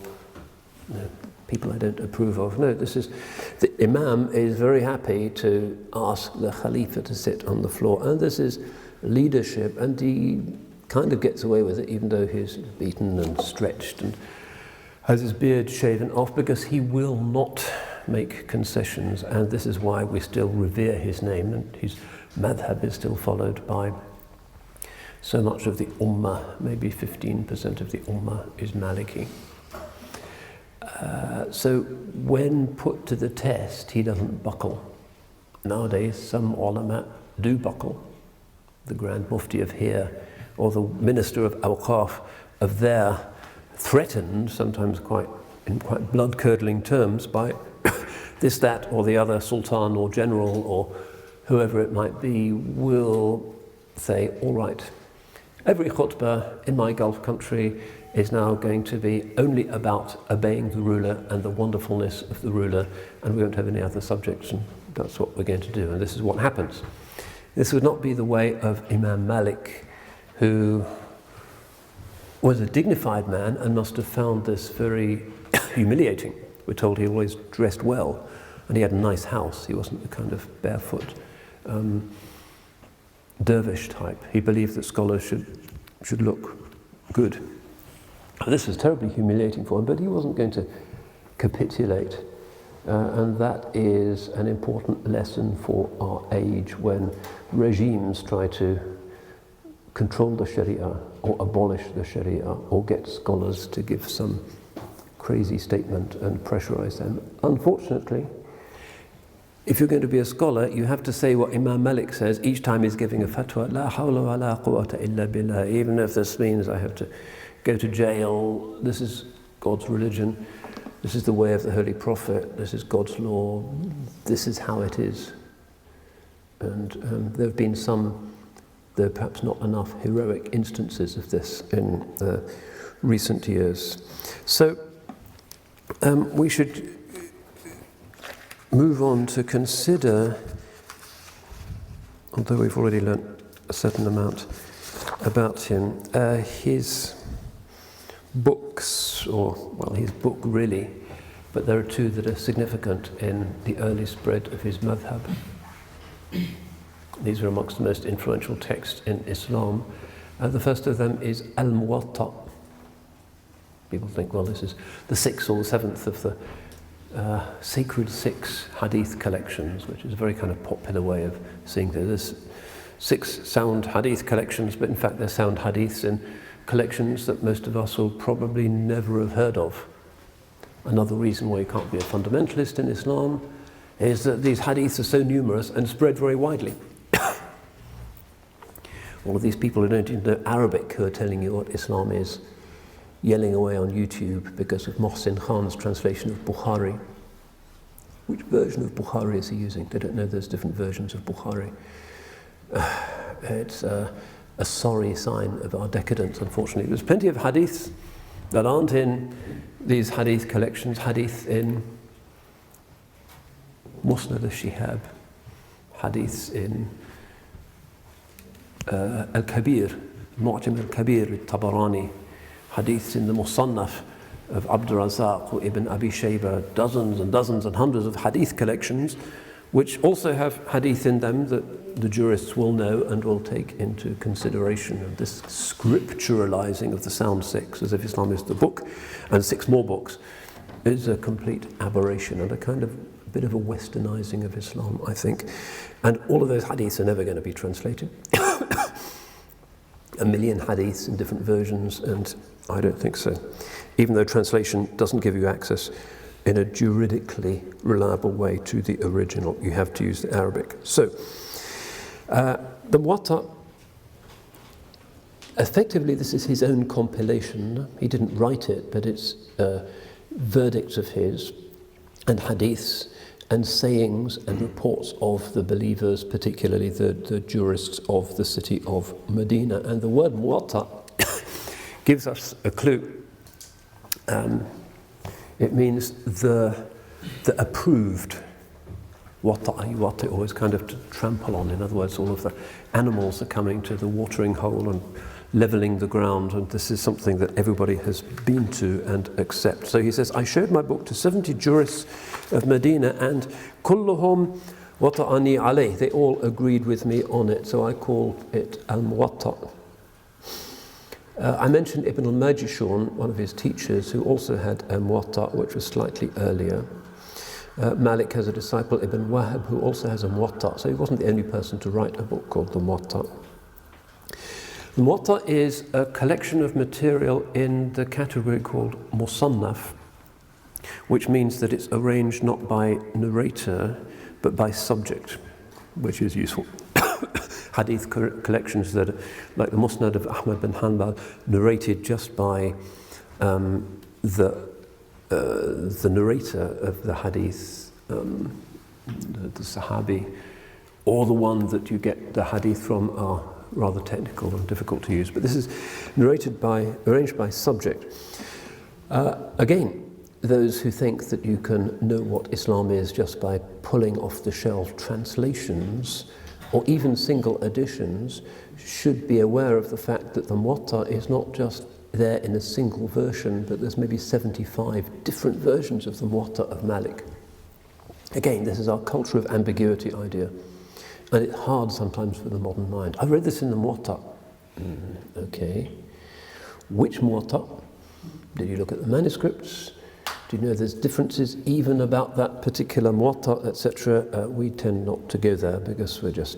people I don't approve of. No, this is, the Imam is very happy to ask the Khalifa to sit on the floor, and this is leadership, and he kind of gets away with it even though he's beaten and stretched and has his beard shaven off, because he will not make concessions, and this is why we still revere his name, and his madhab is still followed by so much of the ummah. Maybe 15% of the ummah is Maliki. So when put to the test, he doesn't buckle. Nowadays, some ulama do buckle. The Grand Mufti of here, or the Minister of Awqaf of there, threatened, sometimes in quite blood-curdling terms, by this, that, or the other sultan or general or whoever it might be, will say, all right, every khutbah in my Gulf country is now going to be only about obeying the ruler and the wonderfulness of the ruler, and we won't have any other subjects, and that's what we're going to do, and this is what happens. This would not be the way of Imam Malik, who was a dignified man and must have found this very humiliating. We're told he always dressed well, and he had a nice house. He wasn't the kind of barefoot dervish type. He believed that scholars should look good. This was terribly humiliating for him, but he wasn't going to capitulate. And that is an important lesson for our age, when regimes try to control the Sharia or abolish the Sharia or get scholars to give some crazy statement and pressurize them. Unfortunately, if you're going to be a scholar, you have to say what Imam Malik says each time he's giving a fatwa, La hawla wa la quwwata illa billah, even if this means I have to go to jail. This is God's religion. This is the way of the Holy Prophet. This is God's law. This is how it is. And there have been some, though perhaps not enough, heroic instances of this in recent years. So we should move on to consider, although we've already learnt a certain amount about him, his books, or, well, his book really, but there are two that are significant in the early spread of his madhab. These are amongst the most influential texts in Islam. The first of them is Al-Muwatta. People think, well, this is the sixth or the seventh of the sacred six hadith collections, which is a very kind of popular way of seeing this. There's 6 sound hadith collections, but in fact they're sound hadiths in collections that most of us will probably never have heard of. Another reason why you can't be a fundamentalist in Islam is that these hadiths are so numerous and spread very widely. All of these people who don't even know Arabic who are telling you what Islam is, yelling away on YouTube because of Mohsin Khan's translation of Bukhari. Which version of Bukhari is he using? They don't know there's different versions of Bukhari. It's a sorry sign of our decadence, unfortunately. There's plenty of hadiths that aren't in these hadith collections. Hadith in Musnad al-Shihab, hadiths in Al-Kabir, Mu'jam al-Kabir al-Tabarani, hadiths in the Musannaf of Abdul Razak or Ibn Abi Shayba, dozens and dozens and hundreds of hadith collections, which also have hadith in them that the jurists will know and will take into consideration. And this scripturalizing of the sound six, as if Islam is the book and 6 more books, is a complete aberration and a kind of bit of a westernizing of Islam, I think. And all of those hadiths are never going to be translated. 1 million hadiths in different versions, and I don't think so. Even though translation doesn't give you access in a juridically reliable way to the original, you have to use the Arabic. So, the Muwatta, effectively this is his own compilation. He didn't write it, but it's verdicts of his, and hadiths, and sayings and reports of the believers, particularly the jurists of the city of Medina. And the word Muwatta gives us a clue. It means the approved. Wata always kind of to trample on. In other words, all of the animals are coming to the watering hole and levelling the ground, and this is something that everybody has been to and accepts. So he says, I showed my book to 70 jurists of Medina, and kulluhum wata'ani alayh. They all agreed with me on it, so I call it al-Muwatta. I mentioned Ibn al-Majishun, one of his teachers, who also had a Muwatta, which was slightly earlier. Malik has a disciple, Ibn Wahab, who also has a Muwatta, so he wasn't the only person to write a book called the Muwatta. The Muwatta is a collection of material in the category called Musannaf, which means that it's arranged not by narrator, but by subject, which is useful. Hadith collections that, like the Musnad of Ahmad bin Hanbal, narrated just by the narrator of the hadith, the Sahabi, or the one that you get the hadith from are rather technical and difficult to use. But this is arranged by subject. Again, those who think that you can know what Islam is just by pulling off the shelf translations or even single editions should be aware of the fact that the Muwatta is not just there in a single version, but there's maybe 75 different versions of the Muwatta of Malik. Again, this is our culture of ambiguity idea, and it's hard sometimes for the modern mind. I read this in the Muwatta. Okay. Which Muwatta? Did you look at the manuscripts? Do you know there's differences even about that particular Muwatta, etc.? We tend not to go there because we're just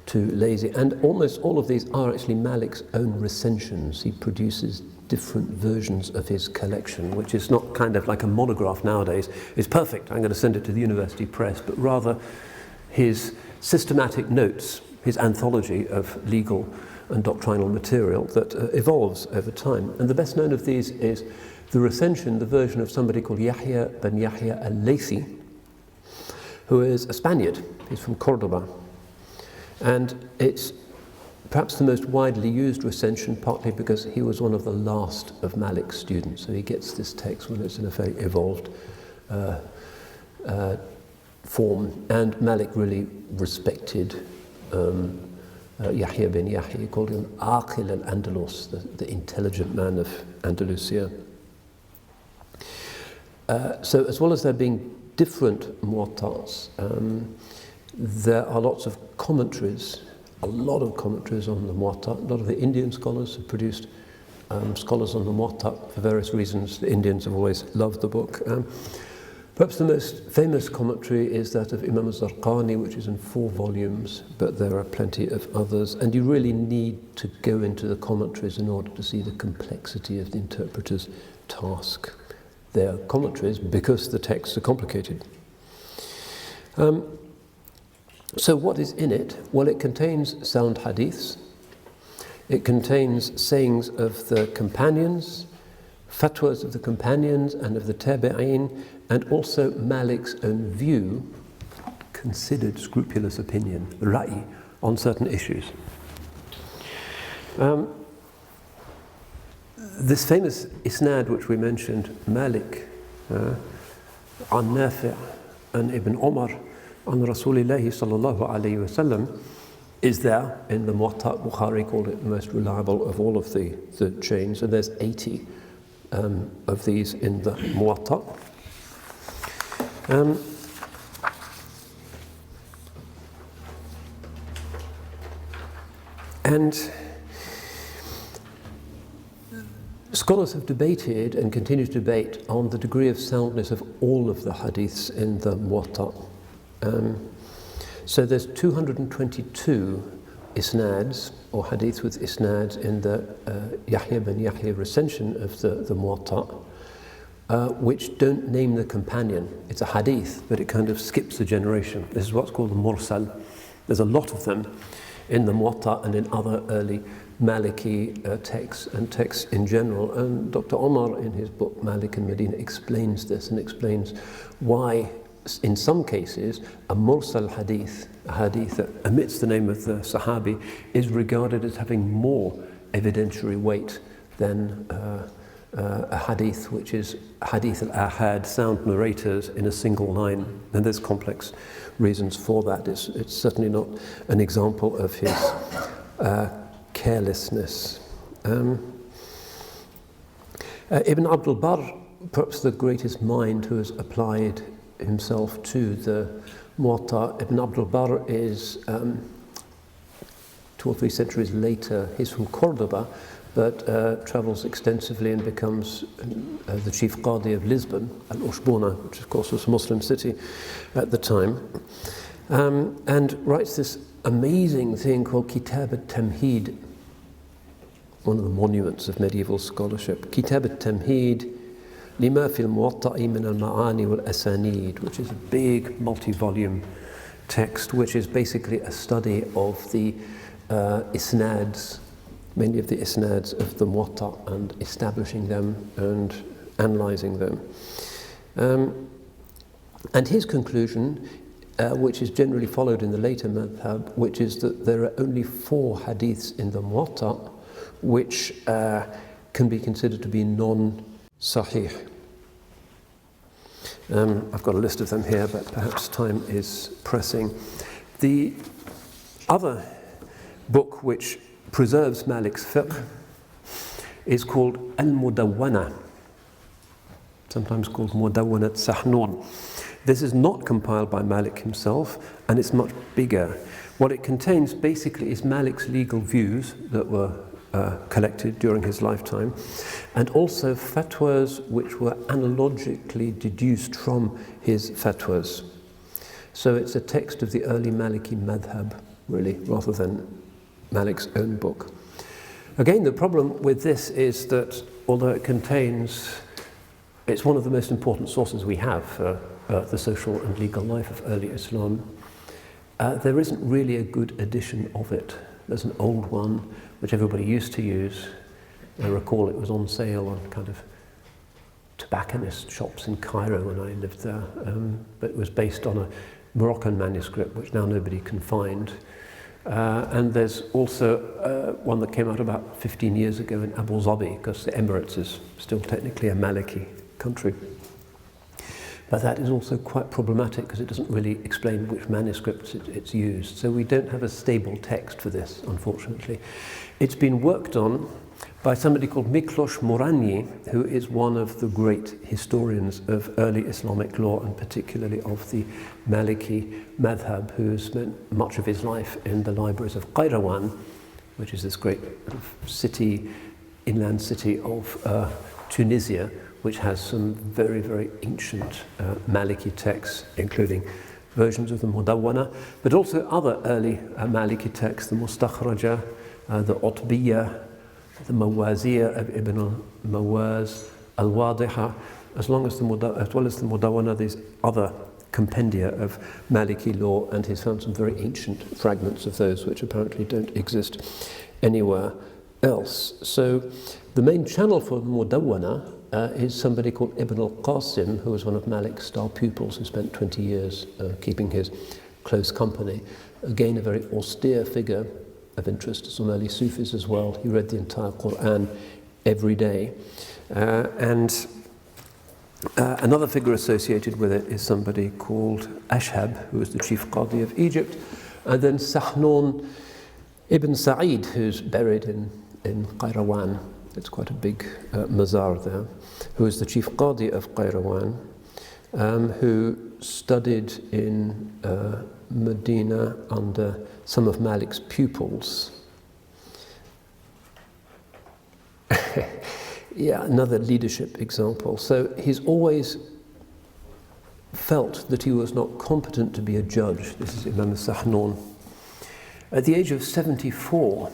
too lazy. And almost all of these are actually Malik's own recensions. He produces different versions of his collection, which is not kind of like a monograph nowadays. It's perfect, I'm going to send it to the university press, but rather his systematic notes, his anthology of legal and doctrinal material that evolves over time. And the best known of these is the recension, the version of somebody called Yahya bin Yahya al-Laythi, who is a Spaniard. He's from Cordoba. And it's perhaps the most widely used recension, partly because he was one of the last of Malik's students. So he gets this text when it's in a very evolved form. And Malik really respected Yahya bin Yahya. He called him Aqil al-Andalus, the intelligent man of Andalusia. So as well as there being different muwattas, there are lots of commentaries, a lot of commentaries on the Muwatta. A lot of the Indian scholars have produced scholars on the Muwatta for various reasons. The Indians have always loved the book. Perhaps the most famous commentary is that of Imam al-Zarqani, which is in 4 volumes, but there are plenty of others. And you really need to go into the commentaries in order to see the complexity of the interpreter's task. They are commentaries because the texts are complicated. So what is in it? Well, it contains sound hadiths. It contains sayings of the companions, fatwas of the companions and of the tabi'een, and also Malik's own view, considered scrupulous opinion, ra'i, on certain issues. This famous isnad which we mentioned, Malik, an Nafi' and Ibn Umar, on Rasulillahi sallallahu alayhi wa sallam, is there in the Muwatta. Bukhari called it the most reliable of all of the chains, and there's 80 of these in the Muwatta. And scholars have debated and continue to debate on the degree of soundness of all of the hadiths in the Muwatta. So there's 222 isnads, or hadith with isnads, in the Yahya bin Yahya recension of the Muwatta, which don't name the companion. It's a hadith, but it kind of skips a generation. This is what's called the mursal. There's a lot of them in the Muwatta and in other early Maliki texts and texts in general. And Dr. Omar, in his book Malik and Medina, explains this and explains why in some cases a mursal hadith, a hadith that omits the name of the Sahabi, is regarded as having more evidentiary weight than a hadith which is hadith al-ahad, sound narrators in a single line. And there's complex reasons for that. It's certainly not an example of his carelessness. Ibn Abdul Barr, perhaps the greatest mind who has applied himself to the Muwatta. Ibn Abdul Barr is 2 or 3 centuries later. He's from Cordoba, but travels extensively and becomes the chief qadi of Lisbon, Al-Ushbuna, which of course was a Muslim city at the time, and writes this amazing thing called Kitab al-Tamheed, one of the monuments of medieval scholarship. Kitab al-Tamheed lima fil muwatta'i min al-ma'ani wal-asanid, which is a big multi-volume text, which is basically a study of the isnads, many of the isnads of the Muwatta, and establishing them and analysing them. And his conclusion, which is generally followed in the later madhab, which is that there are only 4 hadiths in the Muwatta which can be considered to be non-sahih. I've got a list of them here, but perhaps time is pressing. The other book which preserves Malik's fiqh is called Al-Mudawwana, sometimes called Mudawwanat Sahnun. This is not compiled by Malik himself, and it's much bigger. What it contains basically is Malik's legal views that were collected during his lifetime, and also fatwas which were analogically deduced from his fatwas. So it's a text of the early Maliki madhab, really, rather than Malik's own book. Again, the problem with this is that although it contains, it's one of the most important sources we have for the social and legal life of early Islam, there isn't really a good edition of it. There's an old one which everybody used to use. I recall it was on sale on kind of tobacconist shops in Cairo when I lived there, but it was based on a Moroccan manuscript which now nobody can find. And there's also one that came out about 15 years ago in Abu Dhabi, because the Emirates is still technically a Maliki country. But that is also quite problematic because it doesn't really explain which manuscripts it's used. So we don't have a stable text for this, unfortunately. It's been worked on by somebody called Miklos Moranyi, who is one of the great historians of early Islamic law, and particularly of the Maliki madhab, who spent much of his life in the libraries of Qayrawan, which is this great city, inland city of Tunisia, which has some very, very ancient Maliki texts, including versions of the Mudawwana, but also other early Maliki texts, the Mustakhraja, the Utbiyya, the Mawaziyya of Ibn al-Mawaz, al-Wadiha, as well as the Mudawwana, these other compendia of Maliki law, and he's found some very ancient fragments of those which apparently don't exist anywhere else. So the main channel for the Mudawwana is somebody called Ibn al-Qasim, who was one of Malik's star pupils, who spent 20 years keeping his close company. Again, a very austere figure of interest to some early Sufis as well. He read the entire Quran every day. Another figure associated with it is somebody called Ashhab, who was the chief qadi of Egypt, and then Sahnun ibn Sa'id, who's buried in Qayrawan. It's quite a big mazar there, who is the chief qadi of Qayrawan, who studied in Medina under some of Malik's pupils. Yeah, another leadership example. So he's always felt that he was not competent to be a judge. This is Imam Sahnun. At the age of 74,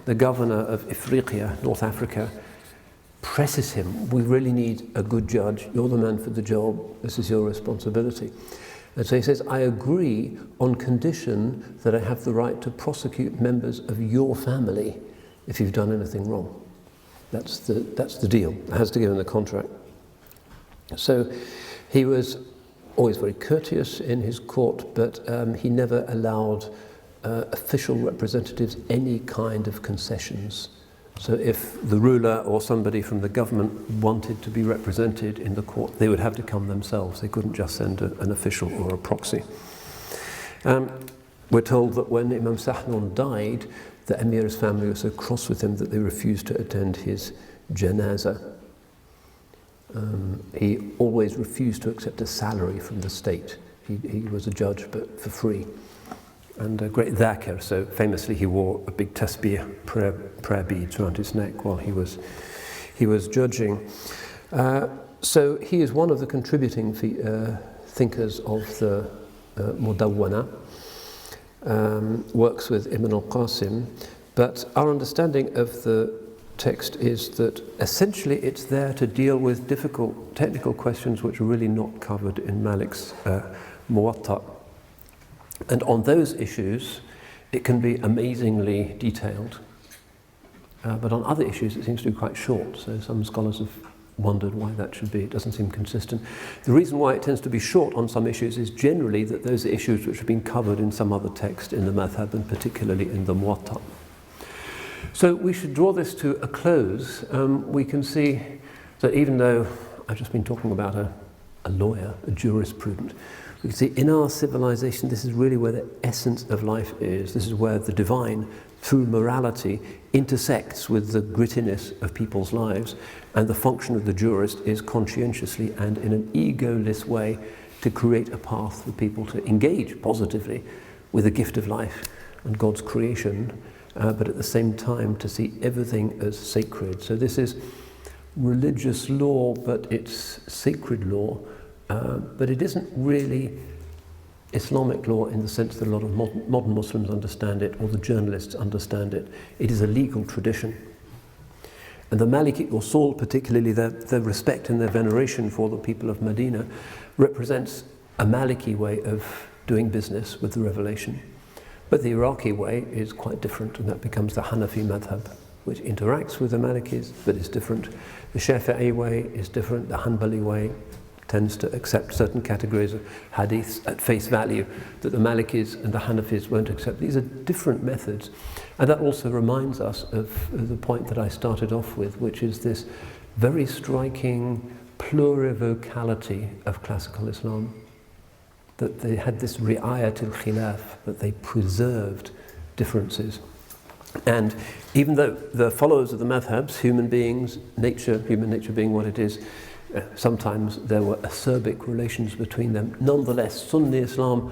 the governor of Ifriqiya, North Africa, presses him, we really need a good judge, you're the man for the job, this is your responsibility. And so he says, I agree on condition that I have the right to prosecute members of your family if you've done anything wrong. That's the deal. It has to go in the contract. So he was always very courteous in his court, but he never allowed official representatives any kind of concessions. So if the ruler or somebody from the government wanted to be represented in the court, they would have to come themselves. They couldn't just send an official or a proxy. We're told that when Imam Sahnun died, the Emir's family was so cross with him that they refused to attend his janazah. He always refused to accept a salary from the state. He was a judge, but for free. And a great dhakir, so famously he wore a big tasbih, prayer beads around his neck while he was judging. So he is one of the contributing thinkers of the Mudawwana, works with Ibn al-Qasim, but our understanding of the text is that essentially it's there to deal with difficult technical questions which are really not covered in Malik's Muwatta. And on those issues, it can be amazingly detailed. But on other issues, it seems to be quite short. So some scholars have wondered why that should be. It doesn't seem consistent. The reason why it tends to be short on some issues is generally that those are issues which have been covered in some other text in the madhab, and particularly in the Muwatta. So we should draw this to a close. We can see that even though I've just been talking about a lawyer, a jurisprudent, we can see in our civilization this is really where the essence of life is. This is where the divine, through morality, intersects with the grittiness of people's lives, and the function of the jurist is conscientiously and in an egoless way to create a path for people to engage positively with the gift of life and God's creation, but at the same time to see everything as sacred. So this is religious law, but it's sacred law, but it isn't really Islamic law in the sense that a lot of modern Muslims understand it, or the journalists understand it. It is a legal tradition. And the Maliki usul, particularly their respect and their veneration for the people of Medina, represents a Maliki way of doing business with the revelation. But the Iraqi way is quite different, and that becomes the Hanafi madhab, which interacts with the Malikis, but is different. The Shafi'i way is different. The Hanbali way tends to accept certain categories of hadiths at face value that the Malikis and the Hanafis won't accept. These are different methods. And that also reminds us of the point that I started off with, which is this very striking plurivocality of classical Islam. That they had this ri'ayat al-khilaf, that they preserved differences. And even though the followers of the madhabs, human beings, human nature being what it is, sometimes there were acerbic relations between them. Nonetheless, Sunni Islam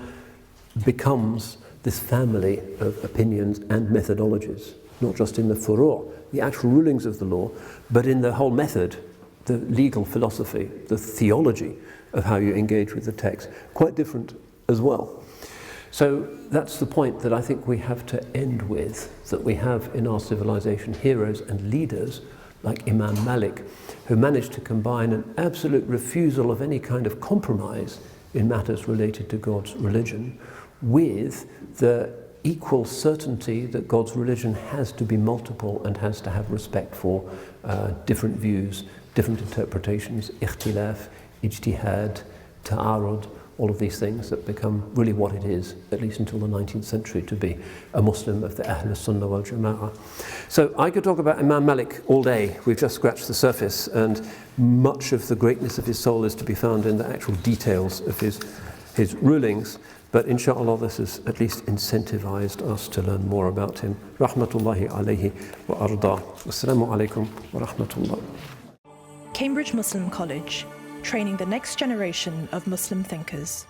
becomes this family of opinions and methodologies, not just in the furu', the actual rulings of the law, but in the whole method, the legal philosophy, the theology of how you engage with the text. Quite different as well. So that's the point that I think we have to end with, that we have in our civilization heroes and leaders like Imam Malik, who managed to combine an absolute refusal of any kind of compromise in matters related to God's religion with the equal certainty that God's religion has to be multiple and has to have respect for different views, different interpretations, ikhtilaf, ijtihad, ta'arud, all of these things that become really what it is, at least until the 19th century, to be a Muslim of the Ahl Sunnah wal Jama'ah. So I could talk about Imam Malik all day. We've just scratched the surface, and much of the greatness of his soul is to be found in the actual details of his rulings. But inshallah, this has at least incentivized us to learn more about him. Rahmatullahi alayhi wa arda. Wassalamu alaikum wa rahmatullah. Cambridge Muslim College, training the next generation of Muslim thinkers.